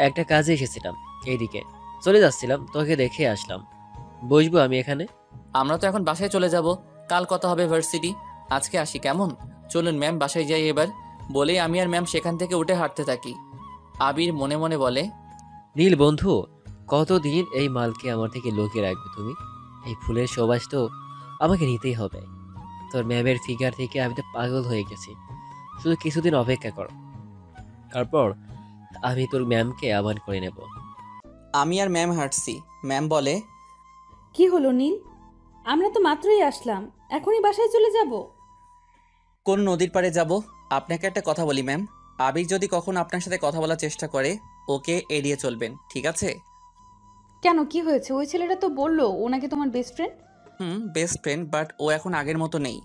একটা কাজে এসেছিলাম, এইদিকে চলে যাচ্ছিলাম, তোকে দেখে আসলাম। বসবো আমি এখানে? আমরা তো এখন বাসায় চলে যাব, কাল কথা হবে ভার্সিটি। আজকে আসি কেমন? চলুন ম্যাম বাসায় যাই এবার। বলেই আমি আর ম্যাম সেখান থেকে উঠে হাঁটতে থাকি। আবির মনে মনে বলে, নীল বন্ধু, কতদিন এই মালকে আমার থেকে লুকিয়ে রাখবে তুমি? এই ফুলের সুবাস তো আমাকে নিতেই হবে। তোর ম্যামের ফিগার থেকে আমি তো পাগল হয়ে গেছি। শুধু কিছুদিন অপেক্ষা কর, তারপর আমি তোর ম্যামকে আহ্বান করে নেব। আমি আর ম্যাম হাঁটছি। ম্যাম বলে, কি হলো নীল, আমরা তো মাত্রই আসলাম, এখনই বাসায় চলে যাব? কোন নদীর পাড়ে যাব? আপনাকে একটা কথা বলি ম্যাম, আবির যদি কখনো আপনার সাথে কথা বলার চেষ্টা করে ওকে এড়িয়ে চলবেন, ঠিক আছে? কেন, কি হয়েছে? ওই ছেলেটা তো বললো ও নাকি তোমার best friend. Best friend, but ও এখন আগের মতো নেই।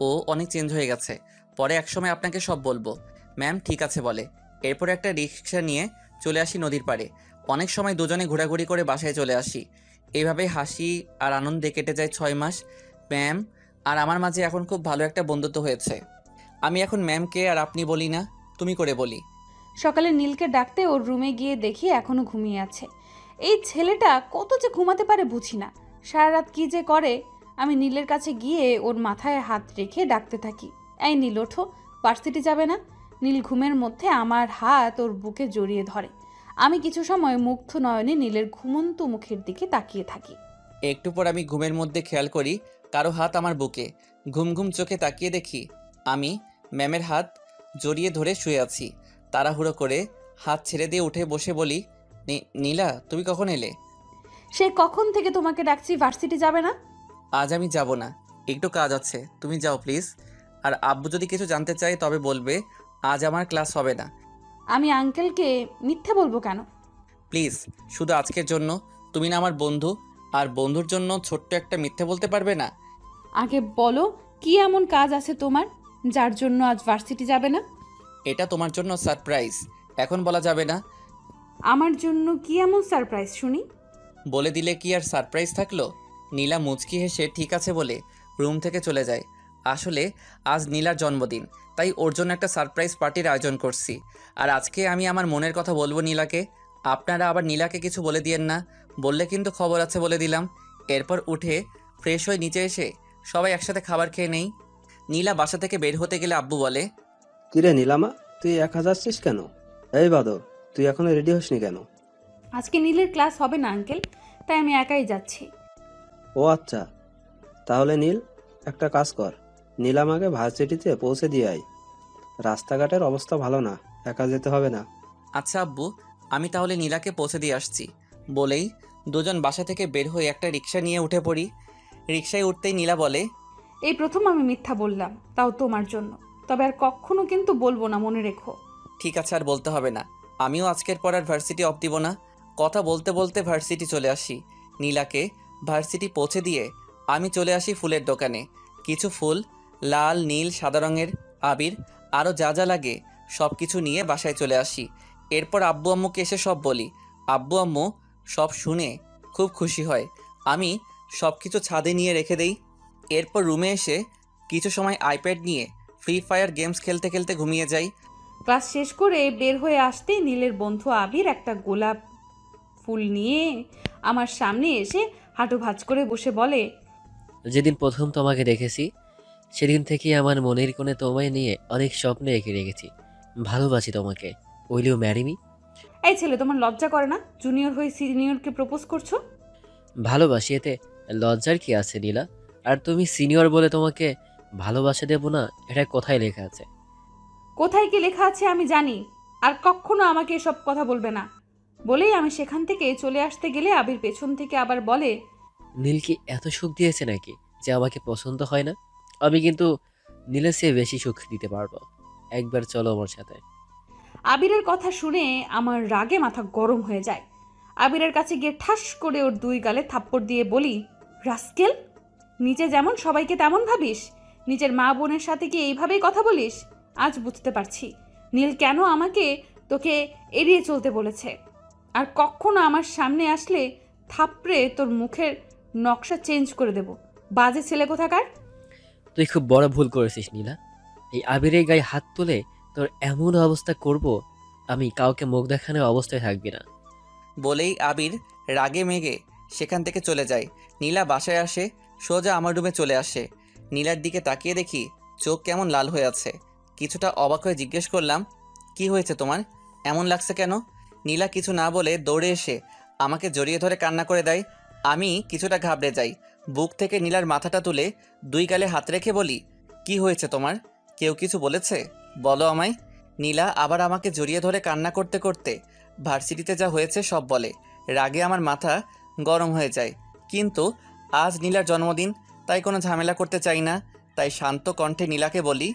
ও অনেক চেঞ্জ হয়ে গেছে। পরে একসময় আপনাকে সব বলবো। ম্যাম ঠিক আছে বলে। এরপর একটা রিক্সা নিয়ে চলে আসি নদীর পাড়ে। অনেক সময় দুজনে ঘোরাঘুরি করে বাসায় চলে আসি। এইভাবেই হাসি আর আনন্দে কেটে যায় 6 মাস। ম্যাম আর আমার মাঝে এখন খুব ভালো একটা বন্ধুত্ব হয়েছে। আমি এখন ম্যামকে আর আপনি বলি না, তুমি করে বলি। সকালে নীলকে ডাকতে ওর রুমে গিয়ে দেখি এখনো ঘুমিয়ে আছে। এই ছেলেটা কত যে ঘুমাতে পারে বুঝি না। সারা রাত কি যে করে। আমি নীলের কাছে গিয়ে ওর মাথায় হাত রেখে ডাকতে থাকি, এই নীল ওঠো, ভার্সিটি যাবে না? নীল ঘুমের মধ্যে আমার হাত ওর বুকে জড়িয়ে ধরে। আমি কিছু সময় মুগ্ধ নয়নে নীলের ঘুমন্ত মুখের দিকে তাকিয়ে থাকি। একটু পর আমি ঘুমের মধ্যে খেয়াল করি কারো হাত আমার বুকে। ঘুম ঘুম চোখে তাকিয়ে দেখি আমি ম্যামের হাত জড়িয়ে ধরে শুয়ে আছি। তাড়াহুড়ো করে হাত ছেড়ে দিয়ে উঠে বসে বলি, নীলা তুমি কখন এলে? সে কখন থেকে তোমাকে ডাকছি, ভার্সিটি যাবে না? আজ আমি যাব না, একটু কাজ আছে, তুমি যাও প্লিজ। আর আব্বু যদি কিছু জানতে চায় তবে বলবে আজ আমার ক্লাস হবে না। আমি আঙ্কেলকে মিথ্যে বলবো কেন? প্লিজ শুধু আজকের জন্য, তুমি না আমার বন্ধু, আর বন্ধুর জন্য ছোট্ট একটা মিথ্যে বলতে পারবে না? আগে বলো, কি এমন কাজ আছে তোমার যার জন্য আজ ভার্সিটি যাবে না? এটা তোমার জন্য সারপ্রাইজ, এখন বলা যাবে না। আমার জন্য কি এমন সারপ্রাইজ শুনি? বলে দিলে কি আর সারপ্রাইজ থাকলো? নীলা মুচকি হেসে ঠিক আছে বলে রুম থেকে চলে যায়। আসলে আজ নীলার জন্মদিন, তাই ওর জন্য একটা সারপ্রাইজ পার্টির আয়োজন করছি। আর আজকে আমি আমার মনের কথা বলবো নীলাকে। আপনারা আবার নীলাকে কিছু বলে দিয়েন না, বললে কিন্তু খবর আছে বলে দিলাম। এরপর উঠে ফ্রেশ হয়ে নিচে এসে সবাই একসাথে খাবার খেয়ে নেই। নীলা বাসা থেকে বের হতে গেলে আব্বু বলে, কিরে নীলামা, তুই একা যাচ্ছিস কেন? এই বাদর, তুই এখনো রেডি হসনি কেন? আজকে নীলের ক্লাস হবে না আঙ্কেল, তাই আমি একাই যাচ্ছি। ও আচ্ছা, তাহলে নীল একটা কাজ কর, নীলামাকে ভার্সিটিতে পৌঁছে দিয়ে আয়। রাস্তাঘাটের অবস্থা ভালো না, একা যেতে হবে না। আচ্ছা আব্বু, আমি তাহলে নীলাকে পৌঁছে দিয়ে আসছি। বলেই দুজন বাসা থেকে বের হয়ে একটা রিক্সা নিয়ে উঠে পড়ি। রিক্সায় উঠতেই নীলা বলে, এই প্রথম আমি মিথ্যা বললাম, তাও তোমার জন্য। তবে আর কখনো কিন্তু বলবো না, মনে রেখো। ঠিক আছে আর বলতে হবে না, আমিও আজকের পর আর ভার্সিটি অফ দিব না। কথা বলতে বলতে ভার্সিটি চলে আসি। নীলাকে ভার্সিটি পৌঁছে দিয়ে আমি চলে আসি ফুলের দোকানে। কিছু ফুল, লাল নীল সাদা রঙের আবির, আরও যা যা লাগে সব কিছু নিয়ে বাসায় চলে আসি। এরপর আব্বু আম্মুকে এসে সব বলি। আব্বু আম্মু সব শুনে খুব খুশি হয়। আমি সব কিছু ছাদে নিয়ে রেখে দেই। এরপর রুমে এসে কিছু সময় আইপ্যাড নিয়ে ফ্রি ফায়ার গেমস খেলতে খেলতে ঘুমিয়ে যাই। ক্লাস শেষ করে বের হয়ে আসতেই নীলের বন্ধু আবির একটা গোলাপ ফুল নিয়ে আমার সামনে এসে হাঁটু ভাঁজ করে বসে বলে, যেদিন প্রথম তোমাকে দেখেছি সেদিন থেকে আমার মনের কোণে তোমায় নিয়ে অনেক স্বপ্ন এঁকে রেখেছি। ভালোবাসি তোমাকে। Will you marry me? এই ছেলে, তোমার লজ্জা করে না? জুনিয়র হয়ে সিনিয়রকে প্রপোজ করছো? ভালোবাসি, এতে লজ্জার কি আছে নীলা? আর তুমি সিনিয়র বলে তোমাকে ভালোবাসা দেব না, এটা কোথায় লেখা আছে? কোথায় কি লেখা আছে আমি জানি, আর কখনো আমাকে এসব কথা বলবে না। বলেই আমি সেখান থেকে চলে আসতে গেলে আবির পেছন থেকে আবার বলে, নীল কি এত সুখ দিয়েছে নাকি যে আমাকে পছন্দ হয় না? আমি কিন্তু নীলের চেয়ে বেশি সুখ দিতে পারবো। একবার চলো আমার সাথে। আবিরের কথা শুনে আমার রাগে মাথা গরম হয়ে যায়। আবিরের কাছে গিয়ে ঠাস করে ওর দুই গালে থাপ্পড় দিয়ে বলি, রাস্কেল, নিচে যেমন সবাইকে তেমন ভাবিস? নিজের মা বোনের সাথে কি এইভাবেই কথা বলিস? আজ বুঝতে পারছি নীল কেন আমাকে তোকে এড়িয়ে চলতে বলেছে। আর কখনো আমার সামনে আসলে থাপড়ে তোর মুখের নকশা চেঞ্জ করে দেব, বাজে ছেলে কোথাকার। তুই খুব বড় ভুল করেছিস নীলা। এই আবিরের গায়ে হাত তুলে তোর এমন অবস্থা করব, আমি কাউকে মুখ দেখানোর অবস্থায় থাকবি না। বলেই আবির রাগে মেগে সেখান থেকে চলে যায়। নীলা বাসায় আসে, সোজা আমার রুমে চলে আসে। নীলার দিকে তাকিয়ে দেখি চোখ কেমন লাল হয়ে আছে। কিছুটা অবাক হয়ে জিজ্ঞেস করলাম, কি হয়েছে তোমার, এমন লাগছে কেন? নীলা কিছু না বলে দৌড়ে এসে আমাকে জড়িয়ে ধরে কান্না করে দেয়। আমি কিছুটা ঘাবড়ে যাই। বুক থেকে নীলার মাথাটা তুলে দুই গালে হাত রেখে বলি, কি হয়েছে তোমার? কেউ কিছু বলেছে? বলো আমায়। নীলা আবার আমাকে জড়িয়ে ধরে কান্না করতে করতে ভার্সিটিতে যা হয়েছে সব বলে। রাগে আমার মাথা গরম হয়ে যায়, কিন্তু আজ নীলার জন্মদিন, তাই কোনো ঝামেলা করতে চাই না। তাই শান্ত কণ্ঠে নীলাকে বলি,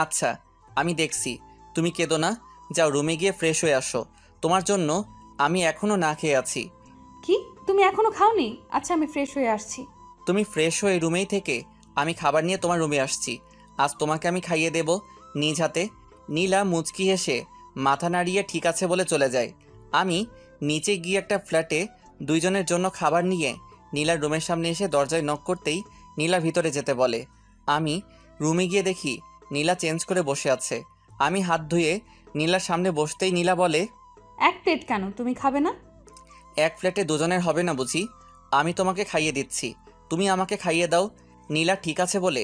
আচ্ছা আমি দেখছি, তুমি কেঁদো না, যাও রুমে গিয়ে ফ্রেশ হয়ে আসো। তোমার জন্য আমি এখনো না খেয়ে আছি। কি, তুমি এখনো খাওনি? আচ্ছা, আমি ফ্রেশ হয়ে আসছি। তুমি ফ্রেশ হয়ে রুমেই থেকে আমি খাবার নিয়ে তোমার রুমে আসছি। আজ তোমাকে আমি খাইয়ে দেব নিজ হাতে। নীলা মুচকি হেসে মাথা নাড়িয়ে ঠিক আছে বলে চলে যায়। আমি নিচে গিয়ে একটা ফ্ল্যাটে দুইজনের জন্য খাবার নিয়ে নীলার রুমের সামনে এসে দরজায় নক করতেই নীলা ভিতরে যেতে বলে। আমি রুমে গিয়ে দেখি নীলা চেঞ্জ করে বসে আছে। আমি হাত ধুয়ে নীলার সামনে বসতেই নীলা বলে, এক প্লেট কেন, তুমি খাবে না? এক ফ্ল্যাটে দুজনের হবে না বুঝি? আমি তোমাকে খাইয়ে দিচ্ছি, তুমি আমাকে খাইয়ে দাও। নীলা ঠিক আছে বলে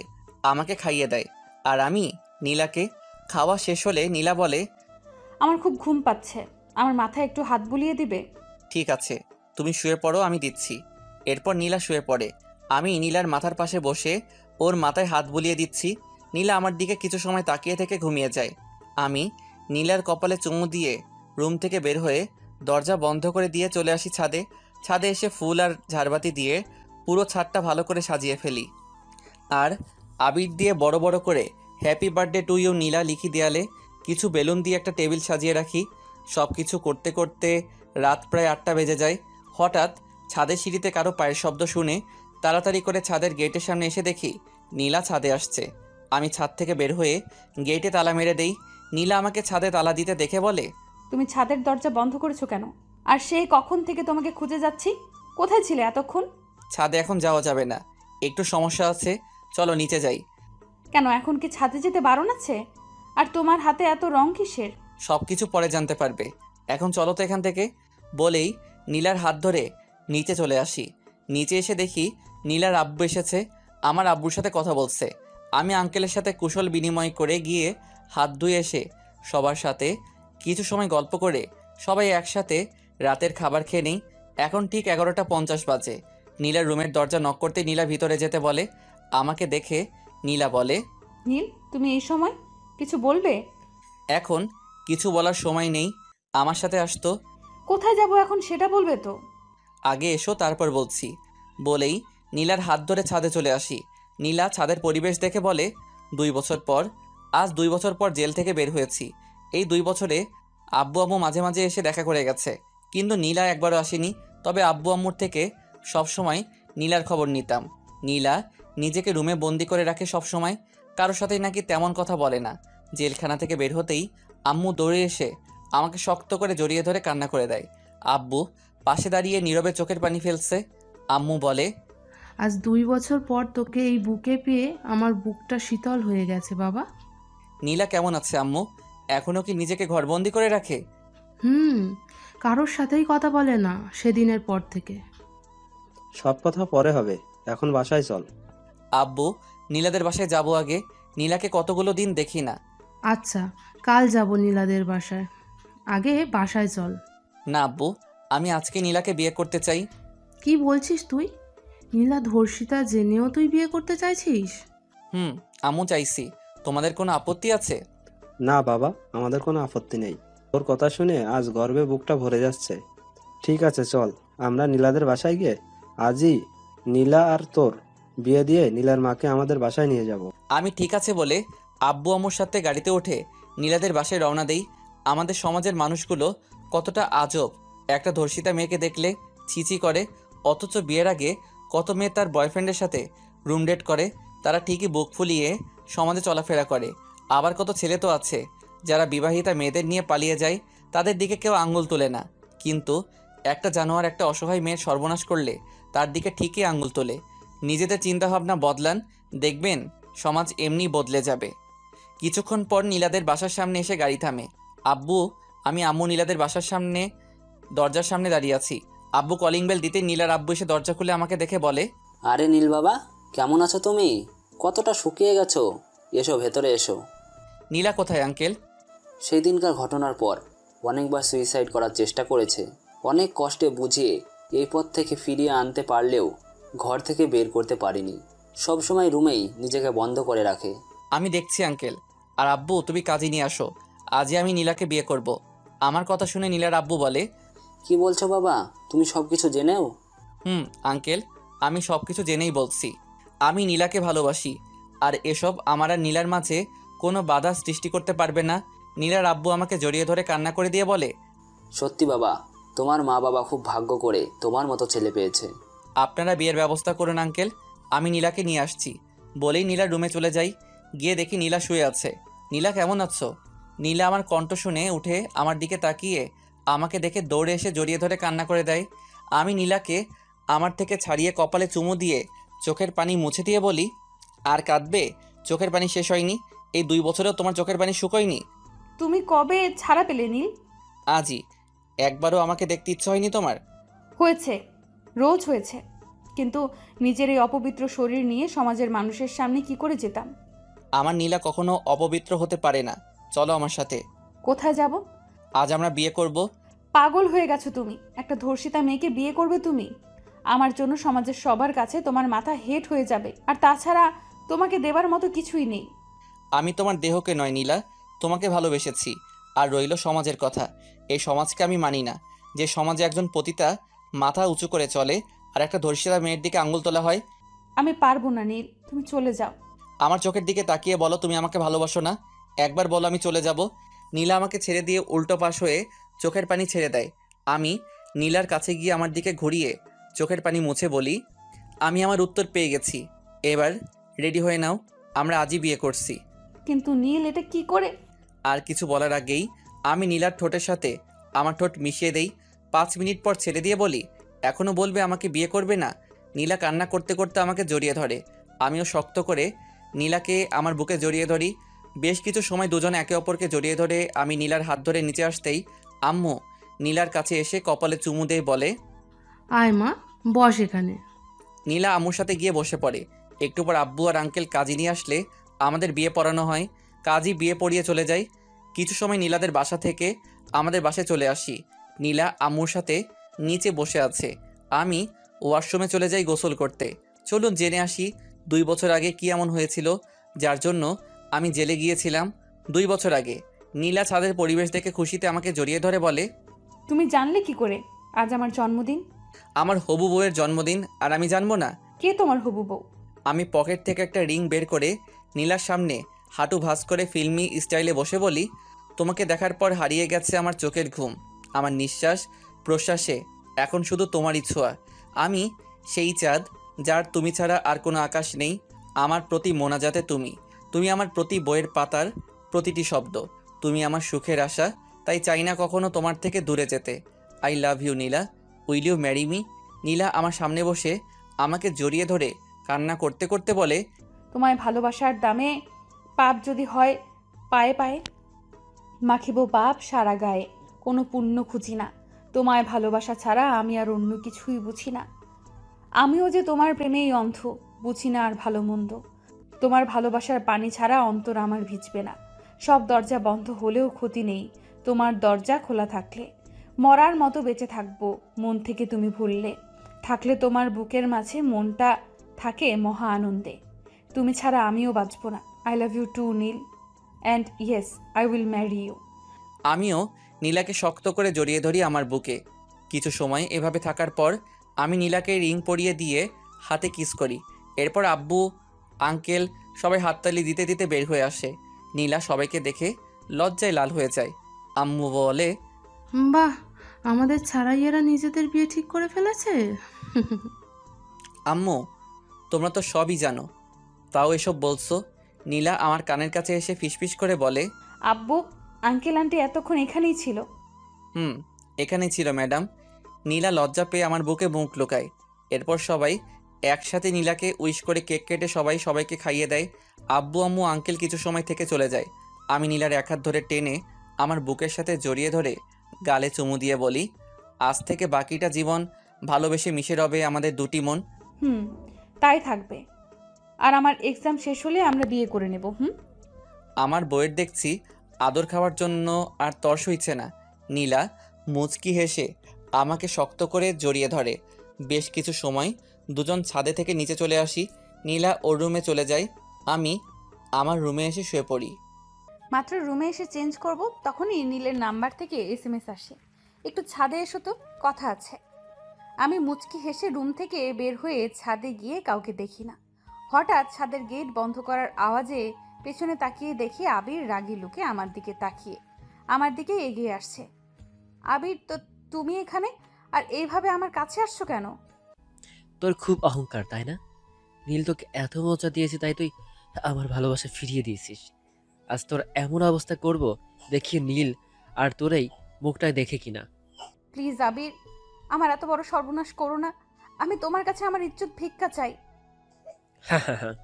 আমাকে খাইয়ে দেয়। আর আমি নীলাকে। খাওয়া শেষ হলে নীলা বলে, আমার খুব ঘুম পাচ্ছে, আমার মাথায় একটু হাত বুলিয়ে দিবে? ঠিক আছে, তুমি শুয়ে পড়ো, আমি দিচ্ছি। এরপর নীলা শুয়ে পড়ে। আমি নীলার মাথার পাশে বসে ওর মাথায় হাত বুলিয়ে দিচ্ছি। নীলা আমার দিকে কিছু সময় তাকিয়ে থেকে ঘুমিয়ে যায়। আমি নীলার কপালে চুমু দিয়ে রুম থেকে বের হয়ে দরজা বন্ধ করে দিয়ে চলে আসি ছাদে। ছাদে এসে ফুল আর ঝাড়বাতি দিয়ে পুরো ছাদটা ভালো করে সাজিয়ে ফেলি। আর আবির দিয়ে বড় বড় করে হ্যাপি বার্থডে টু ইউ নীলা লিখি দেয়ালে। কিছু বেলুন দিয়ে একটা টেবিল সাজিয়ে রাখি। সব কিছু করতে করতে রাত প্রায় 8টা বেজে যায়। হঠাৎ ছাদের সিঁড়িতে কারো পায়ের শব্দ শুনে তাড়াতাড়ি করে ছাদের গেটের সামনে এসে দেখি নীলা ছাদে আসছে। আমি ছাদ থেকে বের হয়ে গেটে তালা মেরে দেই। নীলা আমাকে ছাদে তালা দিতে দেখে বলে, তুমি ছাদের দরজা বন্ধ করেছো কেন? আর সেই কখন থেকে তোমাকে খুঁজে যাচ্ছি, কোথায় ছিলে এতক্ষণ? ছাদে এখন যাওয়া যাবে না, একটু সমস্যা আছে, চলো নিচে যাই। কেন, এখন কি ছাদে যেতে বারণ আছে? আর তোমার হাতে এত রং কিসের? সব কিছু পরে জানতে পারবে, এখন চলো তো এখান থেকে। বলেই নীলার হাত ধরে নিচে চলে আসি। নিচে এসে দেখি নীলার আব্বু এসেছে, আমার আব্বুর সাথে কথা বলছে। আমি আঙ্কেলের সাথে কুশল বিনিময় করে গিয়ে হাত ধুয়ে এসে সবার সাথে কিছু সময় গল্প করে সবাই একসাথে রাতের খাবার খেয়ে নেই। এখন ঠিক 11টা 50 বাজে। নীলার রুমের দরজা নক করতে নীলা ভিতরে যেতে বলে। আমাকে দেখে নীলা বলে, নীল, তুমি এই সময় কিছু বলবে? এখন কিছু বলার সময় নেই, আমার সাথে আসতো। কোথায় যাব এখন সেটা বলবে তো? আগে এসো, তারপর বলছি। বলেই নীলার হাত ধরে ছাদে চলে আসি। নীলা ছাদের পরিবেশ দেখে বলে, 2 বছর পর, আজ 2 বছর পর জেল থেকে বের হয়েছি। এই 2 বছরে আব্বু আম্মু মাঝে মাঝে এসে দেখা করে গেছে, কিন্তু নীলা একবারও আসেনি। তবে আব্বু আম্মুর থেকে সবসময় নীলার খবর নিতাম। নীলা নিজেকে রুমে বন্দি করে রাখে সবসময়, কারোর সাথেই নাকি তেমন কথা বলে না। জেলখানা থেকে বের হতেই আম্মু দৌড়ে এসে আমাকে শক্ত করে জড়িয়ে ধরে কান্না করে দেয়। আব্বু পাশে দাঁড়িয়ে নীরবে চোখের পানি ফেলছে। আম্মু বলে, আজ 2 বছর পর তোকে এই বুকে পেয়ে আমার বুকটা শীতল হয়ে গেছে বাবা। নীলা কেমন আছে আম্মু? এখনও কি নিজেকে ঘরবন্দি করে রাখে? কারোর সাথেই কথা বলে না সেদিনের পর থেকে। সব কথা পরে হবে, এখন বাসায় চল। আব্বু, নীলাদের বাসায় যাব আগে, নীলাকে কতগুলো দিন দেখি না। আচ্ছা, কাল যাব নীলাদের বাসায়, আগে বাসায় চল। না আব্বু, আমি আজকে নীলাকে বিয়ে করতে চাই। কি বলছিস তুই? নীলা ধর্ষিতা জেনেও তুই বিয়ে করতে চাইছিস? আম্মু চাইছি, তোমাদের কোনো আপত্তি আছে? না বাবা, আমাদের কোনো আপত্তি নেই। তোর কথা শুনে আজ গর্বে বুকটা ভরে যাচ্ছে। ঠিক আছে চল, আমরা নীলাদের বাসায় গিয়ে আজই নীলা আর তোর বিয়ে দিয়ে নীলার মাকে আমাদের বাসায় নিয়ে যাব। আমি ঠিক আছে বলে আব্বু আম্মুর সাথে গাড়িতে উঠে নীলাদের বাসায় রওনা দেই। আমাদের সমাজের মানুষগুলো কতটা আজব, একটা ধর্ষিতা মেয়েকে দেখলে ছিচি করে, অথচ বিয়ের আগে কত মেয়ে তার বয়ফ্রেন্ডের সাথে রুম ডেট করে, তারা ঠিকই বুক ফুলিয়ে সমাজে চলাফেরা করে। আবার কত ছেলে তো আছে যারা বিবাহিতা মেয়েদের নিয়ে পালিয়ে যায়, তাদের দিকে কেউ আঙ্গুল তোলে না। কিন্তু একটা জানোয়ার একটা অসহায় মেয়ের সর্বনাশ করলে তার দিকে ঠিকই আঙ্গুল তোলে। নিজেদের চিন্তাভাবনা বদলান, দেখবেন সমাজ এমনি বদলে যাবে। কিছুক্ষণ পর নীলাদের বাসার সামনে এসে গাড়ি থামে। আমি আম্মু নীলাদের বাসার সামনে দরজার সামনে দাঁড়িয়ে আছি। আব্বু কলিং বেল দিতে নীলার আব্বু এসে দরজা খুলে আমাকে দেখে বলে, আরে নীল বাবা, কেমন আছো তুমি? কতটা শুকিয়ে গেছো, এসো ভেতরে এসো। নীলা কোথায় আঙ্কেল? সেই দিনকার ঘটনার পর অনেকবার সুইসাইড করার চেষ্টা করেছে। অনেক কষ্টে বুঝিয়ে এই পথ থেকে ফিরিয়ে আনতে পারলেও ঘর থেকে বের করতে পারিনি। সবসময় রুমেই নিজেকে বন্ধ করে রাখে। আমি দেখছি আঙ্কেল। আর আব্বু, তুমি কাজে নিয়ে আসো, আজই আমি নীলাকে বিয়ে করব। আমার কথা শুনে নীলার আব্বু বলে, কি বলছো বাবা, তুমি সব কিছু জেনেও? আঙ্কেল, আমি সব কিছু জেনেই বলছি। আমি নীলাকে ভালোবাসি, আর এসব আমার আর নীলার মাঝে কোনো বাধা সৃষ্টি করতে পারবে না। নীলার আব্বু আমাকে জড়িয়ে ধরে কান্না করে দিয়ে বলে, সত্যি বাবা, তোমার মা বাবা খুব ভাগ্য করে তোমার মতো ছেলে পেয়েছে। আপনারা বিয়ের ব্যবস্থা করুন আঙ্কেল, আমি নীলাকে নিয়ে আসছি। বলেই নীলা রুমে চলে যাই। গিয়ে দেখি নীলা শুয়ে আছে। নীলা কেমন আছো? নীলা আমার কণ্ঠ শুনে উঠে আমার দিকে তাকিয়ে আমাকে দেখে দৌড়ে এসে জড়িয়ে ধরে কান্না করে দেয়। আমি নীলাকে আমার থেকে ছাড়িয়ে কপালে চুমু দিয়ে চোখের পানি মুছে দিয়ে বলি, আর কাঁদবে? চোখের পানি শেষ হয়নি? এই 2 বছরেও তোমার চোখের পানি শুকোয়নি? তুমি কবে ছাড়া পেলে নীল? আজই। একবারও আমাকে দেখতে ইচ্ছে হয়নি তোমার? হয়েছে, রোজ হয়েছে, কিন্তু নিজের এই অপবিত্র শরীর নিয়ে সমাজের মানুষের সামনে কি করে যেতাম? আমার নীলা কখনো অপবিত্র হতে পারে না। চলো আমার সাথে। কোথায় যাব? আজ আমরা বিয়ে করব। পাগল হয়ে গেছো তুমি? একটা ধর্ষিতা মেয়েকে বিয়ে করবে তুমি? আমার জন্য সমাজের সবার কাছে তোমার মাথা হেট হয়ে যাবে, আর তাছাড়া তোমাকে দেবার মতো কিছুই নেই। আমি তোমার দেহকে নয় নীলা, তোমাকে ভালোবেসেছি। আর রইল সমাজের কথা। এই সমাজকে আমি মানি না, যে সমাজে একজন পতিতা মাথা উঁচু করে চলে আর একটা ধর্ষিতা মেয়ের দিকে আঙুল তোলা হয়। আমি পারবো না নীল, তুমি চলে যাও। আমার চোখের দিকে তাকিয়ে বলো তুমি আমাকে ভালোবাসো না। একবার বলো আমি চলে যাব। নীলা আমাকে ছেড়ে দিয়ে উল্টো পাশ হয়ে চোখের পানি ছেড়ে দেয়। আমি নীলার কাছে গিয়ে আমার দিকে ঘুরিয়ে চোখের পানি মুছে বলি, আমি আমার উত্তর পেয়ে গেছি। এবার রেডি হয়ে নাও, আমরা আজই বিয়ে করছি। কিন্তু নীল, এটা কি করে? আর কিছু বলার আগেই আমি নীলার ঠোঁটের সাথে আমার ঠোঁট মিশিয়ে দেই। 5 মিনিট পর ছেড়ে দিয়ে বলি, এখনও বলবে আমাকে বিয়ে করবে না? নীলা কান্না করতে করতে আমাকে জড়িয়ে ধরে। আমিও শক্ত করে নীলাকে আমার বুকে জড়িয়ে ধরি। বেশ কিছু সময় দুজনে একে অপরকে জড়িয়ে ধরে আমি নীলার হাত ধরে নিচে আসতেই আম্মু নীলার কাছে এসে কপালে চুমু দিয়ে বলে, আয় মা, বস এখানে। নীলা আম্মুর সাথে গিয়ে বসে পড়ে। একটু পর আব্বু আর আঙ্কেল কাজী নিয়ে আসলে আমাদের বিয়ে পড়ানো হয়। কাজী বিয়ে পড়িয়ে চলে যায়। কিছু সময় নীলাদের বাসা থেকে আমাদের বাসায় চলে আসি। নীলা আম্মুর সাথে নিচে বসে আছে। আমি ওয়াশরুমে চলে যাই গোসল করতে। চলুন জেনে আসি 2 বছর আগে কি এমন হয়েছিল যার জন্য আমি জেলে গিয়েছিলাম। 2 বছর আগে নীলা ছাদের পরিবেশ দেখে খুশিতে আমাকে জড়িয়ে ধরে বলে, তুমি জানলে কি করে আজ আমার জন্মদিন? আমার হবু বউয়ের জন্মদিন আর আমি জানবো না? কে তোমার হবু বউ? আমি পকেট থেকে একটা রিং বের করে নীলার সামনে হাঁটু ভাঁজ করে ফিল্মি স্টাইলে বসে বলি, তোমাকে দেখার পর হারিয়ে গেছে আমার চোখের ঘুম, আমার নিঃশ্বাস প্রশ্বাসে এখন শুধু তোমারই ছোঁয়া। আমি সেই চাঁদ যার তুমি ছাড়া আর কোনো আকাশ নেই। আমার প্রতি মোনাজাতে তুমি, তুমি আমার প্রতি বইয়ের পাতার প্রতিটি শব্দ, তুমি আমার সুখের আশা। তাই চাই না কখনো তোমার থেকে দূরে যেতে। I love you Nila, will you marry me? Nila আমার সামনে বসে আমাকে জড়িয়ে ধরে কান্না করতে করতে বলে, তোমায় ভালোবাসার দামে পাপ যদি হয় পায়ে পায়ে মাখিব পাপ সারা গায়ে, কোনো পুণ্য খুঁজি না। তোমায় ভালোবাসা ছাড়া আমি আর অন্য কিছুই বুঝি না। আমিও যে তোমার প্রেমেই অন্ধ, বুঝি না আর ভালো মন্দ। তোমার ভালোবাসার পানি ছাড়া অন্তর আমার ভিজবে না। সব দরজা বন্ধ হলেও ক্ষতি নেই তোমার দরজা খোলা থাকলে। মরার মতো বেঁচে থাকবো মন থেকে তুমি ভুললে। থাকলে তোমার বুকের মাঝে মনটা থাকে মহা আনন্দে। তুমি ছাড়া আমিও বাঁচব না। I love you too Neel, and yes I will marry you. আমিও নীলাকে শক্ত করে জড়িয়ে ধরি আমার বুকে। কিছু সময় এভাবে থাকার পর আমি নীলাকে রিং পরিয়ে দিয়ে হাতে কিস করি। এরপর আব্বু আঙ্কেল সবাই হাততালি দিতে দিতে বের হয়ে আসে। নীলা সবাইকে দেখে লজ্জায় লাল হয়ে যায়। আম্মু বলে, বাহ, আমাদের ছাড়াই এরা নিজেদের বিয়ে ঠিক করে ফেলেছে। আম্মু তোমরা তো সবই জানো, তাও এসব বলছো? নীলা আমার কানের কাছে এসে ফিসফিস করে বলে, আব্বু আঙ্কেল আন্টি এতক্ষণ এখানেই ছিল? এখানেই ছিল ম্যাডাম। নীলা লজ্জা পেয়ে আমার বুকে মুখ লুকায়। এরপর সবাই একসাথে নীলাকে উইশ করে কেক কেটে সবাইকে খাইয়ে দেয়। আব্বু আম্মু আঙ্কেল কিছু সময় থেকে চলে যায়। আমি নীলার এক হাত ধরে টেনে আমার বুকের সাথে জড়িয়ে ধরে গালে চুমু দিয়ে বলি, আজ থেকে বাকিটা জীবন ভালোবেসে মিশে রবে আমাদের দুটি মন। তাই থাকবে। আর আমার এক্সাম শেষ হলে আমরা বিয়ে করে নেব। আমার বইয়ের দেখছি আদর খাওয়ার জন্য আর তর্স হইছে না। নীলা মুচকি হেসে আমাকে শক্ত করে জড়িয়ে ধরে। বেশ কিছু সময় দুজন ছাদে থেকে নিচে চলে আসি। নীলা ওর রুমে চলে যায়, আমি আমার রুমে এসে শুয়ে পড়ি। মাত্র রুমে এসে চেঞ্জ করব, তখনই নীলের নাম্বার থেকে SMS আসে, একটু ছাদে এসো তো, কথা আছে। আমি মুচকি হেসে রুম থেকে বের হয়ে ছাদে গিয়ে কাউকে দেখি না। হঠাৎ ছাদের গেট বন্ধ করার আওয়াজে পেছনে তাকিয়ে দেখি আবির রাগী লুকে আমার দিকে তাকিয়ে আমার দিকে এগিয়ে আসছে। আবির, তো তুমি এখানে আর এইভাবে আমার কাছে আসছো কেন? তোর খুব অহংকার তাই না? নীল তোকে এত মজা দিয়েছে তাই তুই আমার ভালোবাসা ফিরিয়ে দিয়েছিস। আজ তোর এমন অবস্থা করব দেখি নীল আর তোরই মুখটাই দেখে কিনা। প্লিজ আবির, আমার এত বড় সর্বনাশ করো না। আমি তোমার কাছে আমার ইজ্জত ভিক্ষা চাই। হ্যাঁ হ্যাঁ হ্যাঁ,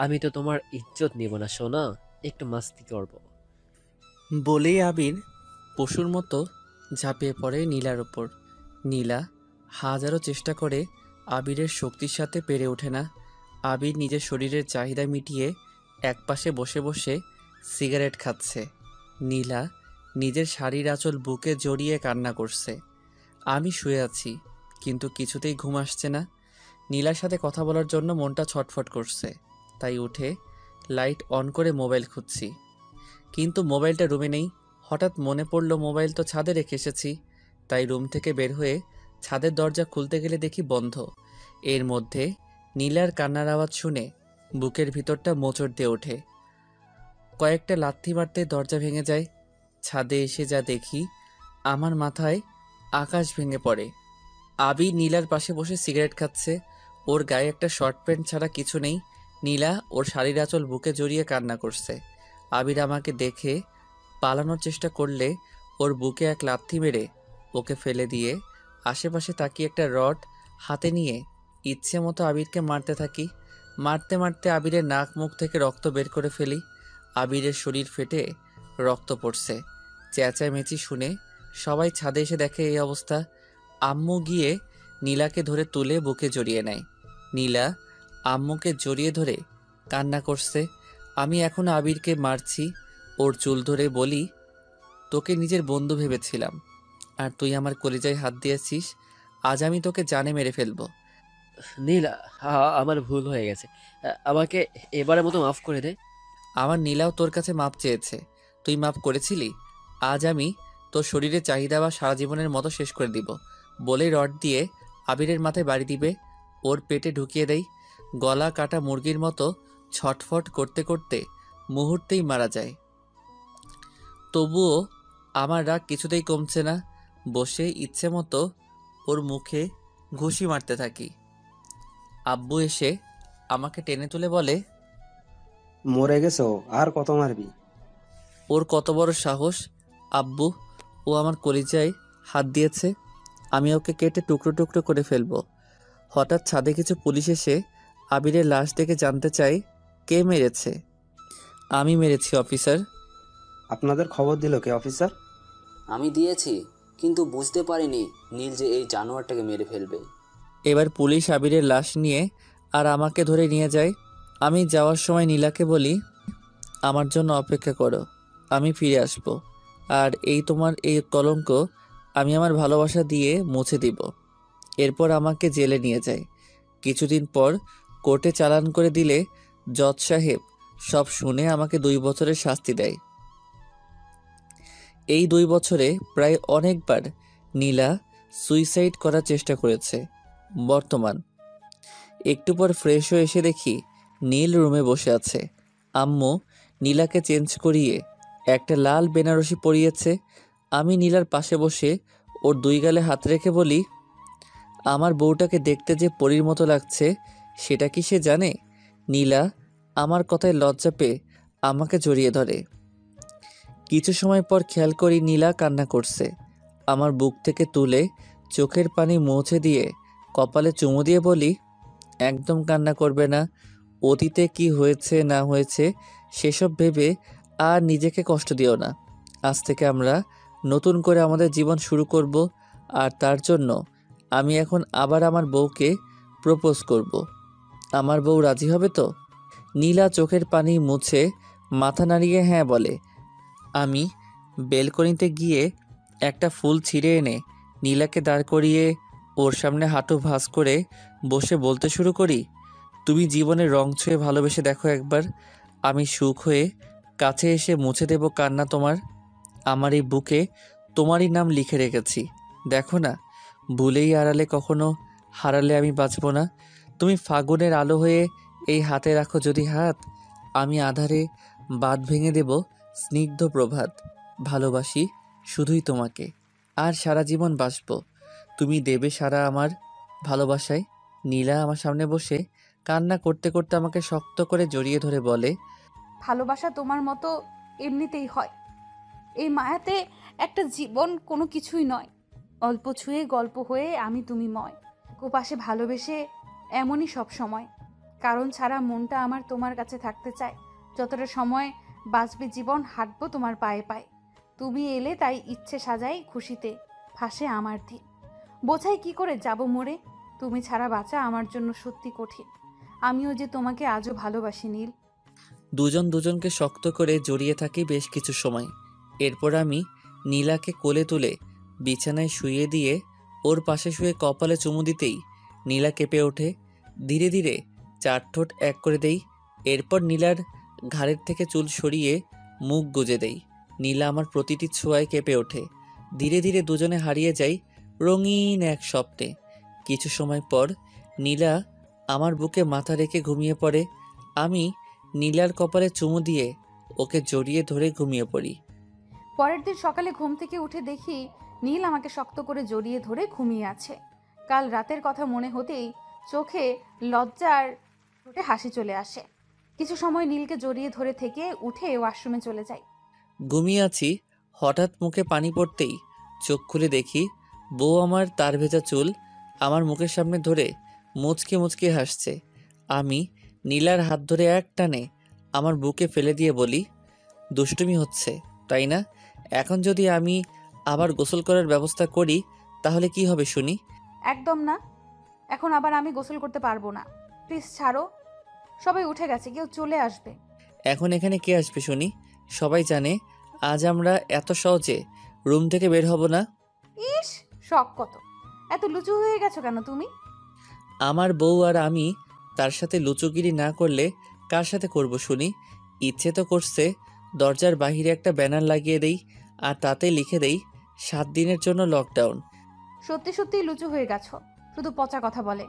আমি তো তোমার ইজ্জত নেব না সোনা, একটু মাস্তি করব। বলেই আবির পশুর মতো ঝাঁপিয়ে পড়ে নীলার ওপর। নীলা হাজারো চেষ্টা করে আবিরের শক্তির সাথে পেরে ওঠে না। আবির নিজের শরীরের চাহিদা মিটিয়ে একপাশে বসে বসে সিগারেট খাচ্ছে। নীলা নিজের শাড়ির আঁচল বুকে জড়িয়ে কান্না করছে। আমি শুয়ে আছি, কিন্তু কিছুতেই ঘুম আসছে না। নীলার সাথে কথা বলার জন্য মনটা ছটফট করছে, তাই উঠে লাইট অন করে মোবাইল খুঁজছি, কিন্তু মোবাইলটা রুমে নেই। হঠাৎ মনে পড়লো মোবাইল তো ছাদে রেখে এসেছি, তাই রুম থেকে বের হয়ে ছাদের দরজা খুলতে গেলে দেখি বন্ধ। এর মধ্যে নীলার কান্নার আওয়াজ শুনে বুকের ভিতরটা মোচড় দিয়ে ওঠে। কয়েকটা লাথি মারতে দরজা ভেঙে যায়। ছাদে এসে যা দেখি, আমার মাথায় আকাশ ভেঙে পড়ে। আবি নীলার পাশে বসে সিগারেট খাচ্ছে। ওর গায়ে একটা শর্ট প্যান্ট ছাড়া কিছু নেই। নীলা ওর শাড়ির আঁচল বুকে জড়িয়ে কান্না করছে। আবির আমাকে দেখে পালানোর চেষ্টা করলে ওর বুকে এক লাথি মেরে ওকে ফেলে দিয়ে আশেপাশে তাকিয়ে একটা রড হাতে নিয়ে ইচ্ছে মতো আবিরকে মারতে থাকি। মারতে মারতে আবিরের নাক মুখ থেকে রক্ত বের করে ফেলি। আবিরের শরীর ফেটে রক্ত পড়ছে। চেঁচামেচি শুনে সবাই ছাদে এসে দেখে এই অবস্থা। আম্মু গিয়ে নীলাকে ধরে তুলে বুকে জড়িয়ে নেয়। নীলা আম্মুকে জড়িয়ে ধরে কান্না করছে। আমি এখন আবিরকে মারছি, ওর চুল ধরে বলি, তোকে নিজের বন্ধু ভেবেছিলাম, আর তুই আমার কলিজায় হাত দিয়েছিস। আজ আমি তোকে জানে মেরে ফেলবো। নীল, আমার ভুল হয়ে গেছে, আমাকে এবারের মতো মাফ করে দে। আমার নীলাও তোর কাছে মাপ চেয়েছে, তুই মাপ করেছিলি। আজ আমি তোর শরীরে চাহিদা বা সারা জীবনের মতো শেষ করে দিব। বলেই রড দিয়ে আবিরের মাথায় বাড়ি দিবে, ওর পেটে ঢুকিয়ে দেই। গলা কাটা মুরগির মতো ছটফট করতে করতে মুহূর্তেই মারা যায়। তবুও আমার রাগ কিছুতেই কমছে না। বসে ইচ্ছে মতো ওর মুখে ঘুষি মারতে থাকি। আব্বু এসে আমাকে টেনে তুলে বলে, মরে গেছো, আর কত মারবি? ওর কত বড় সাহস! আব্বু, ও আমার কলিজায় হাত দিয়েছে, আমি ওকে কেটে টুকরো টুকরো করে ফেলবো। হঠাৎ ছাদে কিছু পুলিশ এসে আবিরের লাশ দেখে জানতে চাই কে মেরেছে। আমি মেরেছি অফিসার। আপনাদের খবর দিল কে অফিসার? আমি দিয়েছি, কিন্তু বুঝতে পারিনি নীল যে এই জানোয়ারটাকে মেরে ফেলবে। এবার পুলিশ আবিরের লাশ নিয়ে আর আমাকে ধরে নিয়ে যায়। আমি যাওয়ার সময় নীলাকে বলি, আমার জন্য অপেক্ষা করো, আমি ফিরে আসব। আর এই তোমার এই কলঙ্ক আমি আমার ভালোবাসা দিয়ে মুছে দিব। এরপর আমাকে জেলে নিয়ে যায়। কিছুদিন পর কোর্টে চালান করে দিলে জজ সাহেব সব শুনে আমাকে 2 বছরের শাস্তি দেয়। এই 2 বছরে প্রায় অনেকবার নীলা সুইসাইড করার চেষ্টা করেছে। বর্তমান একটু পর ফ্রেশ হয়ে এসে দেখি নীল রুমে বসে আছে। আম্মু নীলাকে চেঞ্জ করিয়ে একটা লাল বেনারসি পরিয়েছে। আমি নীলার পাশে বসে ওর 2 গালে হাত রেখে বলি, আমার বউটাকে দেখতে যে পরীর মতো লাগছে সেটা কি সে জানে? নীলা আমার কথায় লজ্জা পেয়ে আমাকে জড়িয়ে ধরে। কিছু সময় পর খেয়াল করি নীলা কান্না করছে। আমার বুক থেকে তুলে চোখের পানি মুছে দিয়ে কপালে চুমু দিয়ে বলি, একদম কান্না করবে না। অতীতে কি হয়েছে না হয়েছে সেসব ভেবে আর নিজেকে কষ্ট দিও না। আজ থেকে আমরা নতুন করে আমাদের জীবন শুরু করব, আর তার জন্য আমি এখন আবার আমার বউকে প্রপোজ করব। আমার বউ রাজি হবে তো? নীলা চোখের পানি মুছে মাথা নাড়িয়ে হ্যাঁ বলে। আমি বেলকনিতে গিয়ে একটা ফুল ছিঁড়ে এনে নীলাকে দাঁড় করিয়ে ওর সামনে হাঁটু ভাঁজ করে বসে বলতে শুরু করি, তুমি জীবনের রং ছুঁয়ে ভালোবেসে দেখো একবার। আমি সুখ হয়ে কাছে এসে মুছে দেব কান্না তোমার। আমার এই বুকে তোমারই নাম লিখে রেখেছি, দেখো না। ভুলেই আড়ালে কখনো হারালে আমি বাঁচব না। তুমি ফাগুনের আলো হয়ে এই হাতে রাখো যদি হাত, আমি আধারে বাঁধ ভেঙে দেব স্নিগ্ধ প্রভাত। ভালোবাসি শুধুই তোমাকে। আর সারা জীবন বাঁচবো। তুমি দেবে সারা আমার ভালোবাসায়। নীলা আমার সামনে বসে কান্না করতে করতে আমাকে শক্ত করে জড়িয়ে ধরে বলে, ভালোবাসা তোমার মতো এমনিতেই হয়। এই মায়াতে একটা জীবন কোনো কিছুই নয়। অল্প ছুঁয়ে গল্প হয়ে আমি তুমি ময়। পাশে ভালোবেসে এমনই সব সময়। কারণ ছাড়া মনটা আমার তোমার কাছে থাকতে চায়। যতটা সময় বাঁচবে জীবন, হাঁটবো তোমার পায়ে পায়ে। তুমি এলে তাই ইচ্ছে সাজাই খুশিতে, ফাঁসে আমার দিন। বোঝাই কি করে যাব মরে। তুমি ছাড়া বাঁচা আমার জন্য সত্যি কঠিন। আমিও যে তোমাকে আজও ভালোবাসি নীল। দুজন দুজনকে শক্ত করে জড়িয়ে থাকি বেশ কিছু সময়। এরপর আমি নীলাকে কোলে তুলে বিছানায় শুইয়ে দিয়ে ওর পাশে শুয়ে কপালে চুমু দিতেই নীলা কেঁপে ওঠে। ধীরে ধীরে 4 ঠোঁট এক করে দেই। এরপর নীলার ঘাড়ের থেকে চুল সরিয়ে মুখ গুজে দেই। নীলা আমার প্রতিটি ছোঁয়ায় কেঁপে ওঠে। ধীরে ধীরে দুজনে হারিয়ে যাই রঙিন এক স্বপ্নে। কিছু সময় পর নীলা আমার বুকে মাথা রেখে ঘুমিয়ে পড়ে। আমি নীলার কপালে চুমু দিয়ে ওকে জড়িয়ে ধরে ঘুমিয়ে পড়ি। পরের দিন সকালে ঘুম থেকে উঠে দেখি নীল আমাকে শক্ত করে জড়িয়ে ধরে ঘুমিয়ে আছে। কাল রাতের কথা মনে হতেই চোখে লজ্জার ঠোঁটে হাসি চলে আসে। কিছু সময় নীলকে জড়িয়ে ধরে থেকে উঠে ওয়াশরুমে চলে যাই। ঘুমিয়ে আছি, হঠাৎ মুখে পানি পড়তেই চোখ খুলে দেখি বউ আমার তার ভেজা চুল আমার মুখের সামনে ধরে মুচকে মুচকে হাসছে। আমি নীলার হাত ধরে এক টানে আমার বুকে ফেলে দিয়ে বলি, দুষ্টুমি হচ্ছে তাই না? এখন যদি আমি আবার গোসল করার ব্যবস্থা করি তাহলে কি হবে শুনি? একদম না, এখন আবার আমি গোসল করতে পারবো না। প্লিজ ছাড়ো। সবাই উঠে গেছে, কেউ চলে আসবে। এখন এখানে কে আসবে শুনি? সবাই জানে আজ আমরা এত সহজে রুম থেকে বের হব না। ইস, শখ কত! এত লুচু হয়ে গেছো কেন তুমি? আমার বউ আর আমি তার সাথে লুচোগিরি না করলে কার সাথে করব শুনি? ইচ্ছে তো করছে দরজার বাহিরে একটা ব্যানার লাগিয়ে দেই আর তাতে লিখে দেই 7 দিনের জন্য লকডাউন। সত্যি সত্যি লুচু হয়ে গেছো, শুধু পচা কথা বলে।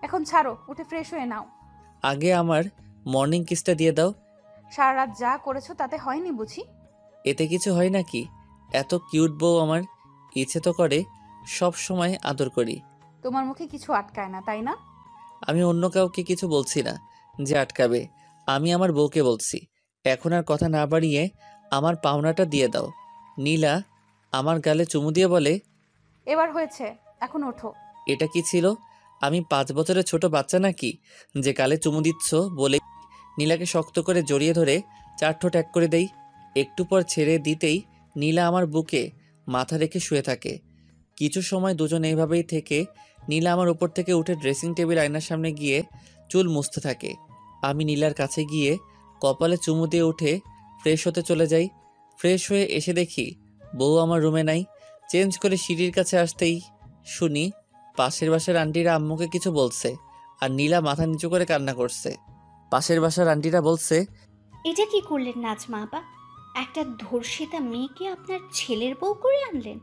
এখন ছাড়ো, উঠে ফ্রেশ হয়ে নাও। আগে আমার মর্নিং কিসটা দিয়ে দাও। সারা রাত যা করেছো তাতে হয়নি বুঝি? এতে কিছু হয় নাকি? এত কিউট বউ আমার, ইচ্ছে তো করে সব সময় আদর করি। তোমার মুখে কিছু আটকায় না তাই না? আমি অন্য কাউকে কিছু বলছি না যে আটকাবে, আমি আমার বউকে বলছি। এখন আর কথা না বাড়িয়ে আমার পাওনাটা দিয়ে দাও। নীলা আমার গালে চুমু দিয়ে বলে, এবার হয়েছে, এখন ওঠো। এটা কি ছিল? আমি 5 বছরের ছোট বাচ্চা নাকি যে গালে চুমু দিচ্ছ? বলে নীলাকে শক্ত করে জড়িয়ে ধরে 4 ঠোঁট এক করে দেই। একটু পর ছেড়ে দিতেই নীলা আমার বুকে মাথা রেখে শুয়ে থাকে। কিছু সময় দুজন এইভাবেই থেকে নীলা আমার উপর থেকে উঠে ড্রেসিং টেবিল আয়নার সামনে গিয়ে চুল মুছতে থাকে। আমি নীলার কাছে গিয়ে কপালে চুমু দিয়ে উঠে ফ্রেশ হতে চলে যাই। ফ্রেশ হয়ে এসে দেখি বউ আমার রুমে নাই। চেঞ্জ করে সিঁড়ির কাছে আসতেই শুনি পাশের বাসার আন্টিরা আম্মুকে কিছু বলছে আর নীলা মাথা নিচু করে কান্না করছে। পাশের বাসার আন্টিরা বলছে, এটা কি করলেন নাজমা আপা? একটা ধর্ষিতা মেয়েকে আপনার ছেলের বউ করে আনলেন।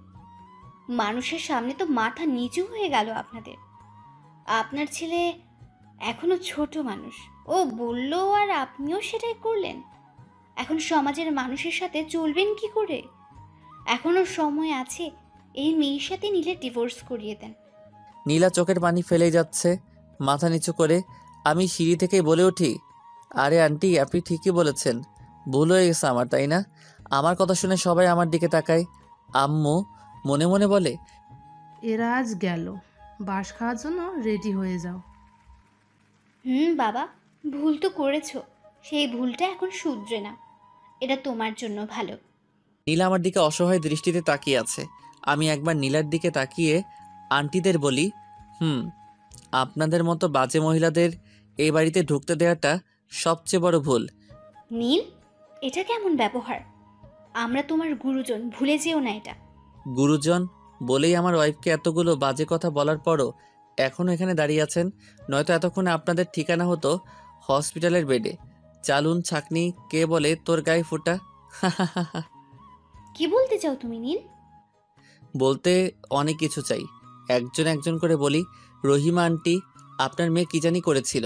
মানুষের সামনে তো মাথা নিচু হয়ে গেল আপনাদের। আপনার ছেলে এখনো ছোট মানুষ, ও বলল আর আপনিও সেটাই করলেন। এখন সমাজের মানুষের সাথে চলবেন কি করে? এখনো সময় আছে, এই মেয়ের সাথে নিলে ডিভোর্স করিয়ে দেন। নীলা চোখের পানি ফেলেই যাচ্ছে মাথা নিচু করে। আমি সিঁড়ি থেকেই বলে উঠি, আরে আন্টি আপনি ঠিকই বলেছেন, ভুল হয়ে গেছে আমার তাই না? আমার কথা শুনে সবাই আমার দিকে তাকায়। আম্মু মনে মনে বলে, এরা আজ গেল, বাঁশ খাওয়ার জন্য রেডি হয়ে যাও। বাবা, ভুল তো করেছো, সেই ভুলটা এখন শুধরে না। এটা তোমার জন্য ভালো। নীলা আমার দিকে অসহায় দৃষ্টিতে তাকিয়ে আছে। আমি একবার নীলার দিকে তাকিয়ে আন্টিদের বলি, আপনাদের মতো বাজে মহিলাদের এই বাড়িতে ঢুকতে দেওয়াটা সবচেয়ে বড় ভুল। নীল, এটা কেমন ব্যবহার? আমরা তোমার গুরুজন, ভুলে যেও না এটা। গুরুজন বলেই আমার ওয়াইফকে এতগুলো বাজে কথা বলার পরও এখনও এখানে দাঁড়িয়ে আছেন, নয়তো এতক্ষণে আপনাদের ঠিকানা হতো হসপিটালের বেডে। চালুন ছাকনি, কে বলে তোর গায়ে ফোঁটা? কি বলতে চাও তুমি নীল? বলতে অনেক কিছু চাই, একজন একজন করে বলি। রহিমা আন্টি, আপনার মেয়ে কি জানি করেছিল।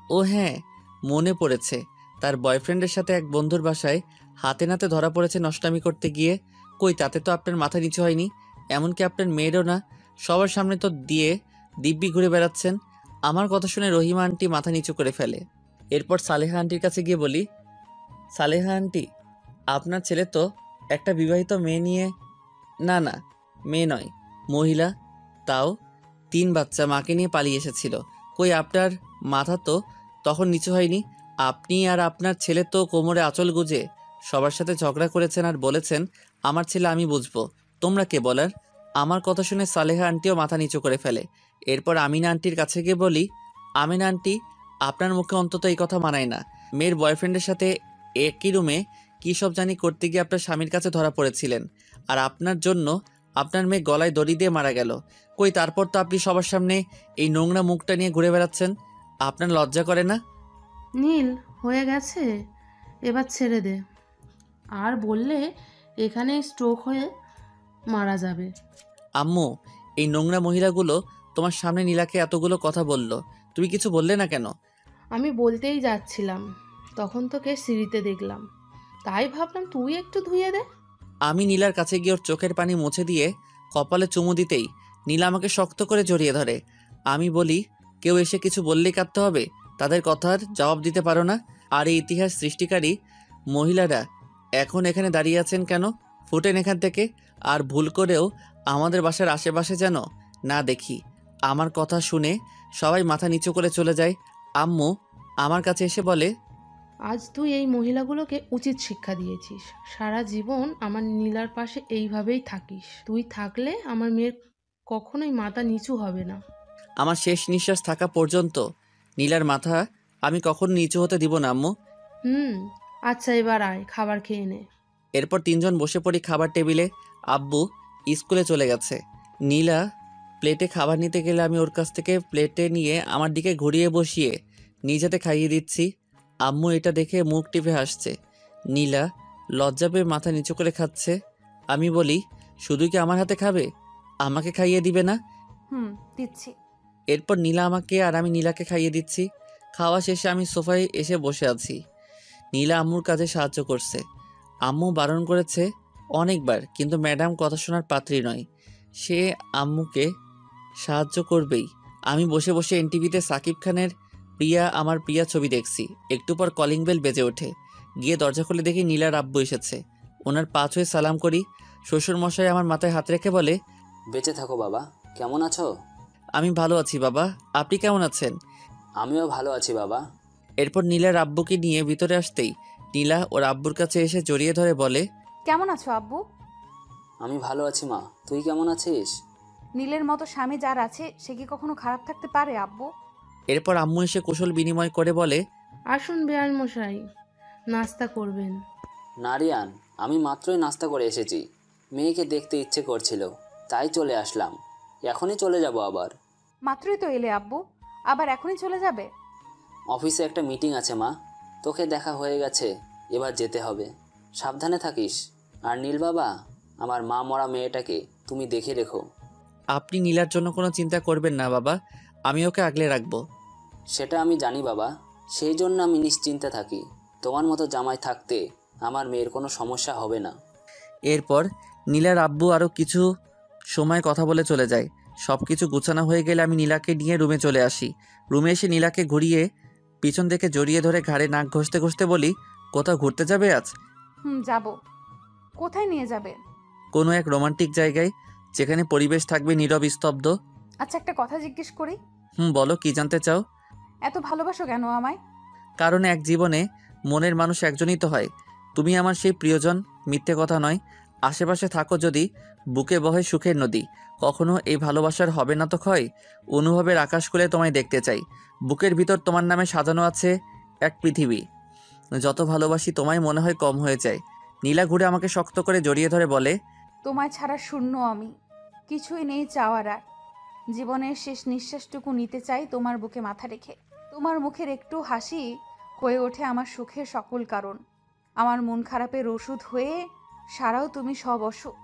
ও হ্যাঁ, মনে পড়েছে, তার বয়ফ্রেন্ডের সাথে এক বন্ধুর বাসায় হাতে নাতে ধরা পড়েছে নষ্টামি করতে গিয়ে। কই তাতে তো আপনার মাথা নিচু হয়নি, এমনকি আপনার মেয়েরও না। সবার সামনে তো দিয়ে দিব্যি ঘুরে বেড়াচ্ছেন। আমার কথা শুনে রহিমা আন্টি মাথা নিচু করে ফেলে। এরপর সালেহা আন্টির কাছে গিয়ে বলি, সালেহা আন্টি, আপনার ছেলে তো একটা বিবাহিত মেয়ে নিয়ে, না না মেয়ে নয়, মহিলা, তাও 3 বাচ্চা মাকে নিয়ে পালিয়ে এসেছিল। কই আপনার মাথা তো তখন নিচু হয়নি? আপনি আর আপনার ছেলে তো কোমরে আঁচল গুজে সবার সাথে ঝগড়া করেছেন আর বলেছেন আমার ছেলে আমি বুঝবো, তোমরা কে বলার? আমার কথা শুনে সালেহা আন্টিও মাথা নিচু করে ফেলে। এরপর আমিনা আন্টির কাছে গিয়ে বলি, আমিনা আন্টি, আপনার মুখে অন্তত এই কথা মানায় না। মেয়ের বয়ফ্রেন্ডের সাথে একই রুমে কী সব জানি করতে গিয়ে আপনার স্বামীর কাছে ধরা পড়েছিলেন, আর আপনার জন্য আপনার মেয়ে গলায় দড়ি দিয়ে মারা গেল। কই তারপর তো আপনি সবার সামনে এই নোংরা মুখটা নিয়ে ঘুরে বেড়াচ্ছেন। আপনার লজ্জা করে না? নীল, হয়ে গেছে, এবার ছেড়ে দে। আর বললে এখানে স্ট্রোক হয়ে মারা যাবে। আম্মু, এই নোংরা মহিলাগুলো তোমার সামনে নীলাকে এতগুলো কথা বলল, তুমি কিছু বললে না কেন? আমি বলতেই যাচ্ছিলাম, তখন তোকে সিঁড়িতে দেখলাম, তাই ভাবলাম তুই একটু ধুয়ে দে। আমি নীলার কাছে গিয়ে ওর চোখের পানি মুছে দিয়ে কপালে চুমু দিতেই নীলা আমাকে শক্ত করে জড়িয়ে ধরে। আমি বলি, কেউ এসে কিছু বললেই কাঁদতে হবে? তাদের কথার জবাব দিতে পারো না? আর এই ইতিহাস সৃষ্টিকারী মহিলারা এখন এখানে দাঁড়িয়ে আছেন কেন? ফুটেন এখান থেকে। আর ভুল করেও আমাদের বাসার আশেপাশে যেন না দেখি। আমার কথা শুনে সবাই মাথা নিচু করে চলে যায়। আম্মু আমার কাছে এসে বলে, আজ তুই এই মহিলাগুলোকে উচিত শিক্ষা দিয়েছিস। সারা জীবন আমার নীলার পাশে এইভাবেই থাকিস। তুই থাকলে আমার মেয়ের কখনোই মাথা নিচু হবে না। আমার শেষ নিঃশ্বাস থাকা পর্যন্ত নীলার মাথা আমি কখনো নিচু হতে দিব না আম্মু। আচ্ছা, এবার আয়, খাবার খেয়ে নে। এরপর 3 জন বসে পড়ি খাবার টেবিলে। আব্বু স্কুলে চলে গেছে। নীলা প্লেটে খাবার নিতে গেলে আমি ওর কাছ থেকে প্লেটে নিয়ে আমার দিকে ঘুরিয়ে বসিয়ে নিজ হাতে খাইয়ে দিচ্ছি। আম্মু এটা দেখে মুখ টিপে হাসছে। নীলা লজ্জা পেয়ে মাথা নিচু করে খাচ্ছে। আমি বলি, শুধু কি আমার হাতে খাবে? আমাকে খাইয়ে দিবে না? দিচ্ছি। এরপর নীলা আমাকে আর আমি নীলাকে খাইয়ে দিচ্ছি। খাওয়া শেষে আমি সোফায় এসে বসে আছি। নীলা আম্মুর কাজে সাহায্য করছে। আম্মু বারণ করেছে অনেকবার, কিন্তু ম্যাডাম কথা শোনার পাত্রী নয়, সে আম্মুকে সাহায্য করবেই। আমি বসে বসে এনটিভিতে সাকিব খানের প্রিয়া আমার প্রিয়া ছবি দেখছি। একটু পর কলিং বেল বেজে ওঠে। গিয়ে দরজা খুলে দেখি নীলার আব্বু এসেছে। ওনার পা ছুঁয়ে সালাম করি। শ্বশুরমশাই আমার মাথায় হাত রেখে বলে, বেঁচে থাকো বাবা, কেমন আছো? আমি ভালো আছি বাবা, আপনি কেমন আছেন? আমিও ভালো আছি বাবা। এরপর নীলার আব্বুকে নিয়ে ভিতরে আসতেই নীলা ওর আব্বুর কাছে এসে জড়িয়ে ধরে বলে, কেমন আছো আব্বু? আমি ভালো আছি মা, তুই কেমন আছিস? নীলের মতো স্বামী যার আছে সে কি কখনো খারাপ থাকতে পারে আব্বু? এরপর আম্মু এসে কুশল বিনিময় করে বলে, আসুন বেয়ান মশাই, নাস্তা করবেন? নারিয়ান, আমি মাত্রই নাস্তা করে এসেছি। মেয়েকে দেখতে ইচ্ছে করছিল, তাই চলে আসলাম। এখনই চলে যাব আবার। মাত্রই তো এলে আব্বু, আবার এখনই চলে যাবে? অফিসে একটা মিটিং আছে মা, তোকে দেখা হয়ে গেছে, এবার যেতে হবে। সাবধানে থাকিস। আর নীল বাবা, আমার মা মরা মেয়েটাকে তুমি দেখে রেখো। আপনি নীলার জন্য কোনো চিন্তা করবেন না বাবা, আমি ওকে আগলে রাখবো। সেটা আমি জানি বাবা, সেই জন্য আমি নিশ্চিন্তে থাকি। তোমার মতো জামাই থাকতে আমার মেয়ের কোনো সমস্যা হবে না। এরপর নীলার আব্বু আরও কিছু সময় কথা বলে চলে যায়। সব কিছু গুছানো হয়ে গেলে আমি নীলাকে নিয়ে রুমে চলে আসি। রুমে এসে নীলাকে ঘুরিয়ে পিছন থেকে জড়িয়ে ধরে ঘাড়ে নাক ঘষতে ঘষতে বলি, কোথাও ঘুরতে যাবে আজ? যাব। কোথায় নিয়ে যাবে? কোনো এক রোমান্টিক জায়গায়, যেখানে পরিবেশ থাকবে নীরব স্তব্ধ। আচ্ছা, একটা কথা জিজ্ঞেস করি। বলো, কি জানতে চাও? এত ভালোবাসো কেন আমায়? কারণ এক জীবনে মনের মানুষ একজনই তো হয়। তুমি আমার সেই প্রিয়জন, মিথ্যে কথা নয়। আশেপাশে থাকো যদি, বুকে বহে সুখের নদী। কখনো এই ভালোবাসার হবে না তো ক্ষয়। অনুভবের আকাশ খুলে তোমায় দেখতে চাই। বুকের ভিতর তোমার নামে সাজানো আছে এক পৃথিবী। যত ভালোবাসি তোমায় মনে হয় কম হয়ে যায়। নীলা ঘুরে আমাকে শক্ত করে জড়িয়ে ধরে বলে, তোমায় ছাড়া শূন্য আমি, কিছুই নেই চাওয়ার আর। জীবনের শেষ নিঃশ্বাসটুকু নিতে চাই তোমার বুকে মাথা রেখে। তোমার মুখের একটু হাসি হয়ে ওঠে আমার সুখের সকল কারণ। আমার মন খারাপের ওষুধ হয়ে সারাও তুমি সব অসুখ।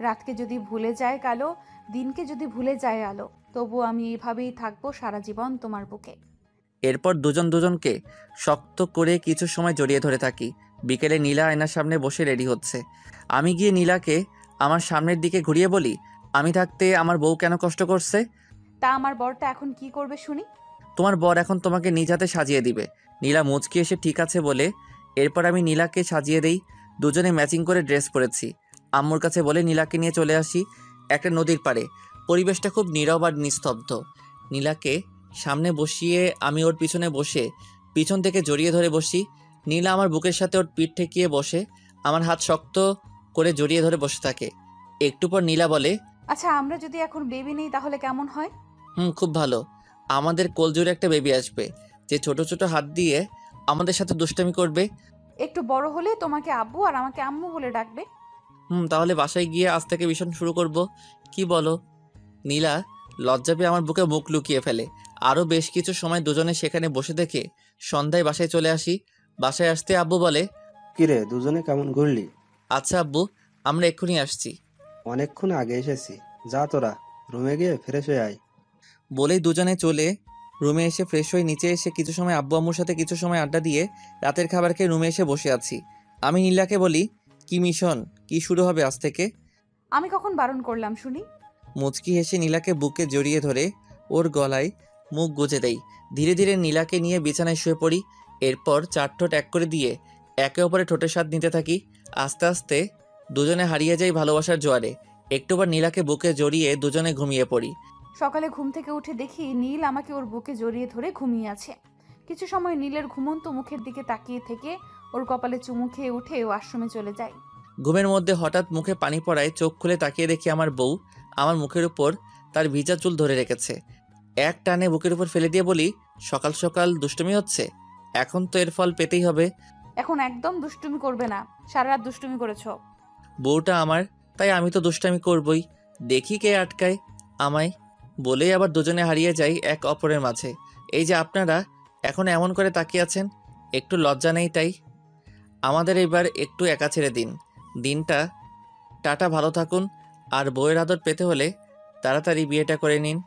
রাতকে যদি ভুলে যায় কালো, দিনকে যদি ভুলে যায় আলো, তবু আমি এইভাবেই থাকবো সারা জীবন তোমার বুকে। এরপর দুজন দুজনকে শক্ত করে কিছু সময় জড়িয়ে ধরে থাকি। বিকেলে নীলা আয়নার সামনে বসে রেডি হচ্ছে। আমি গিয়ে নীলাকে আমার সামনের দিকে ঘুরিয়ে বলি, আমি থাকতে আমার বউ কেন কষ্ট করছে? তা আমার বরটা এখন কি করবে শুনি? তোমার বর এখন তোমাকে নিজ হাতে সাজিয়ে দিবে। নীলা মুচকি এসে ঠিক আছে বলে এরপর আমি নীলাকে সাজিয়ে দেই। দুজনে ম্যাচিং করে ড্রেস পরেছি। আম্মুর কাছে বলে নীলাকে নিয়ে চলে আসি একটা নদীর পাড়ে। পরিবেশটা খুব নীরব আর নিস্তব্ধ। নীলাকে সামনে বসিয়ে আমি ওর পিছনে বসে পিছন থেকে জড়িয়ে ধরে বসি। নীলা আমার বুকের সাথে ওর পিঠ ঠেকিয়ে বসে আমার হাত শক্ত করে জড়িয়ে ধরে বসে থাকে। একটু পর নীলা বলে, আচ্ছা, আমরা যদি এখন বেবি নেই তাহলে কেমন হয়? খুব ভালো। আমাদের কোলজোরে একটা বেবি আসবে যে ছোট ছোট হাত দিয়ে আমাদের সাথে দুষ্টামি করবে। একটু বড় হলে তোমাকে আব্বু আর আমাকে আম্মু বলে ডাকবে। তাহলে বাসায় গিয়ে আজ থেকে ভীষণ শুরু করব, কি বলো? নীলা লজ্জা পেয়ে আমার বুকে মুখ লুকিয়ে ফেলে। আরও বেশ কিছু সময় দুজনে সেখানে বসে দেখে সন্ধ্যায় বাসায় চলে আসি। বাসায় আসতে আব্বু বলে, কিরে দুজনে কেমন ঘুরলি? আচ্ছা আব্বু, আমরা এক্ষুনি আসছি। অনেকক্ষণ আগে এসেছি, যা তোরা রুমে গিয়ে ফ্রেশ হয়ে আয়। বলেই দুজনে চলে রুমে এসে ফ্রেশ হয়ে নিচে এসে কিছু সময় আব্বু আম্মুর সাথে কিছু সময় আড্ডা দিয়ে রাতের খাবার খেয়ে রুমে এসে বসে আছি। আমি নীলাকে বলি, কি মিশন, কি শুরু হবে আজ থেকে? আমি কখন বারণ করলাম শুনি? মুচকি হেসে নীলাকে বুকে জড়িয়ে ধরে ওর গলায় মুখ গুজে দেই। ধীরে ধীরে নীলাকে নিয়ে বিছানায় শুয়ে পড়ি। এরপর চার ঠোঁট এক করে দিয়ে একে অপরে ঠোঁটের স্বাদ নিতে থাকি। আস্তে আস্তে দুজনে হারিয়ে যাই ভালোবাসার জোয়ারে। একটুবার নীলাকে বুকে জড়িয়ে দুজনে ঘুমিয়ে পড়ি। সকালে ঘুম থেকে উঠে দেখি নীল আমাকে ওর বুকে জড়িয়ে ধরে ঘুমিয়ে আছে। কিছু সময় নীলের ঘুমন্ত মুখের দিকে তাকিয়ে থেকে ওর কপালে চুমু খেয়ে উঠে ওয়াশরুমে চলে যায়। ঘুমের মধ্যে হঠাৎ মুখে পানি পড়ায় চোখ খুলে তাকিয়ে দেখি আমার বউ আমার মুখের উপর তার ভিজা চুল ধরে রেখেছে। এক টানে বুকের উপর ফেলে দিয়ে বলি, সকাল সকাল দুষ্টুমি হচ্ছে, এখন তো এর ফল পেতেই হবে। এখন একদম দুষ্টুমি করবে না, সারা রাত দুষ্টুমি করেছো। বউটা আমার, তাই আমি তো দুষ্টামি করবই, দেখি কে আটকায় আমায়। বলেই আবার দুজনে হারিয়ে যাই এক অপরের মাঝে। এই যে আপনারা এখন এমন করে তাকিয়ে আছেন, একটু লজ্জা নেই তাই? আমাদের এবার একটু একা ছেড়ে দিন দিনটা। টাটা, ভালো থাকুন। আর বউয়ের আদর পেতে হলে তাড়াতাড়ি বিয়েটা করে নিন।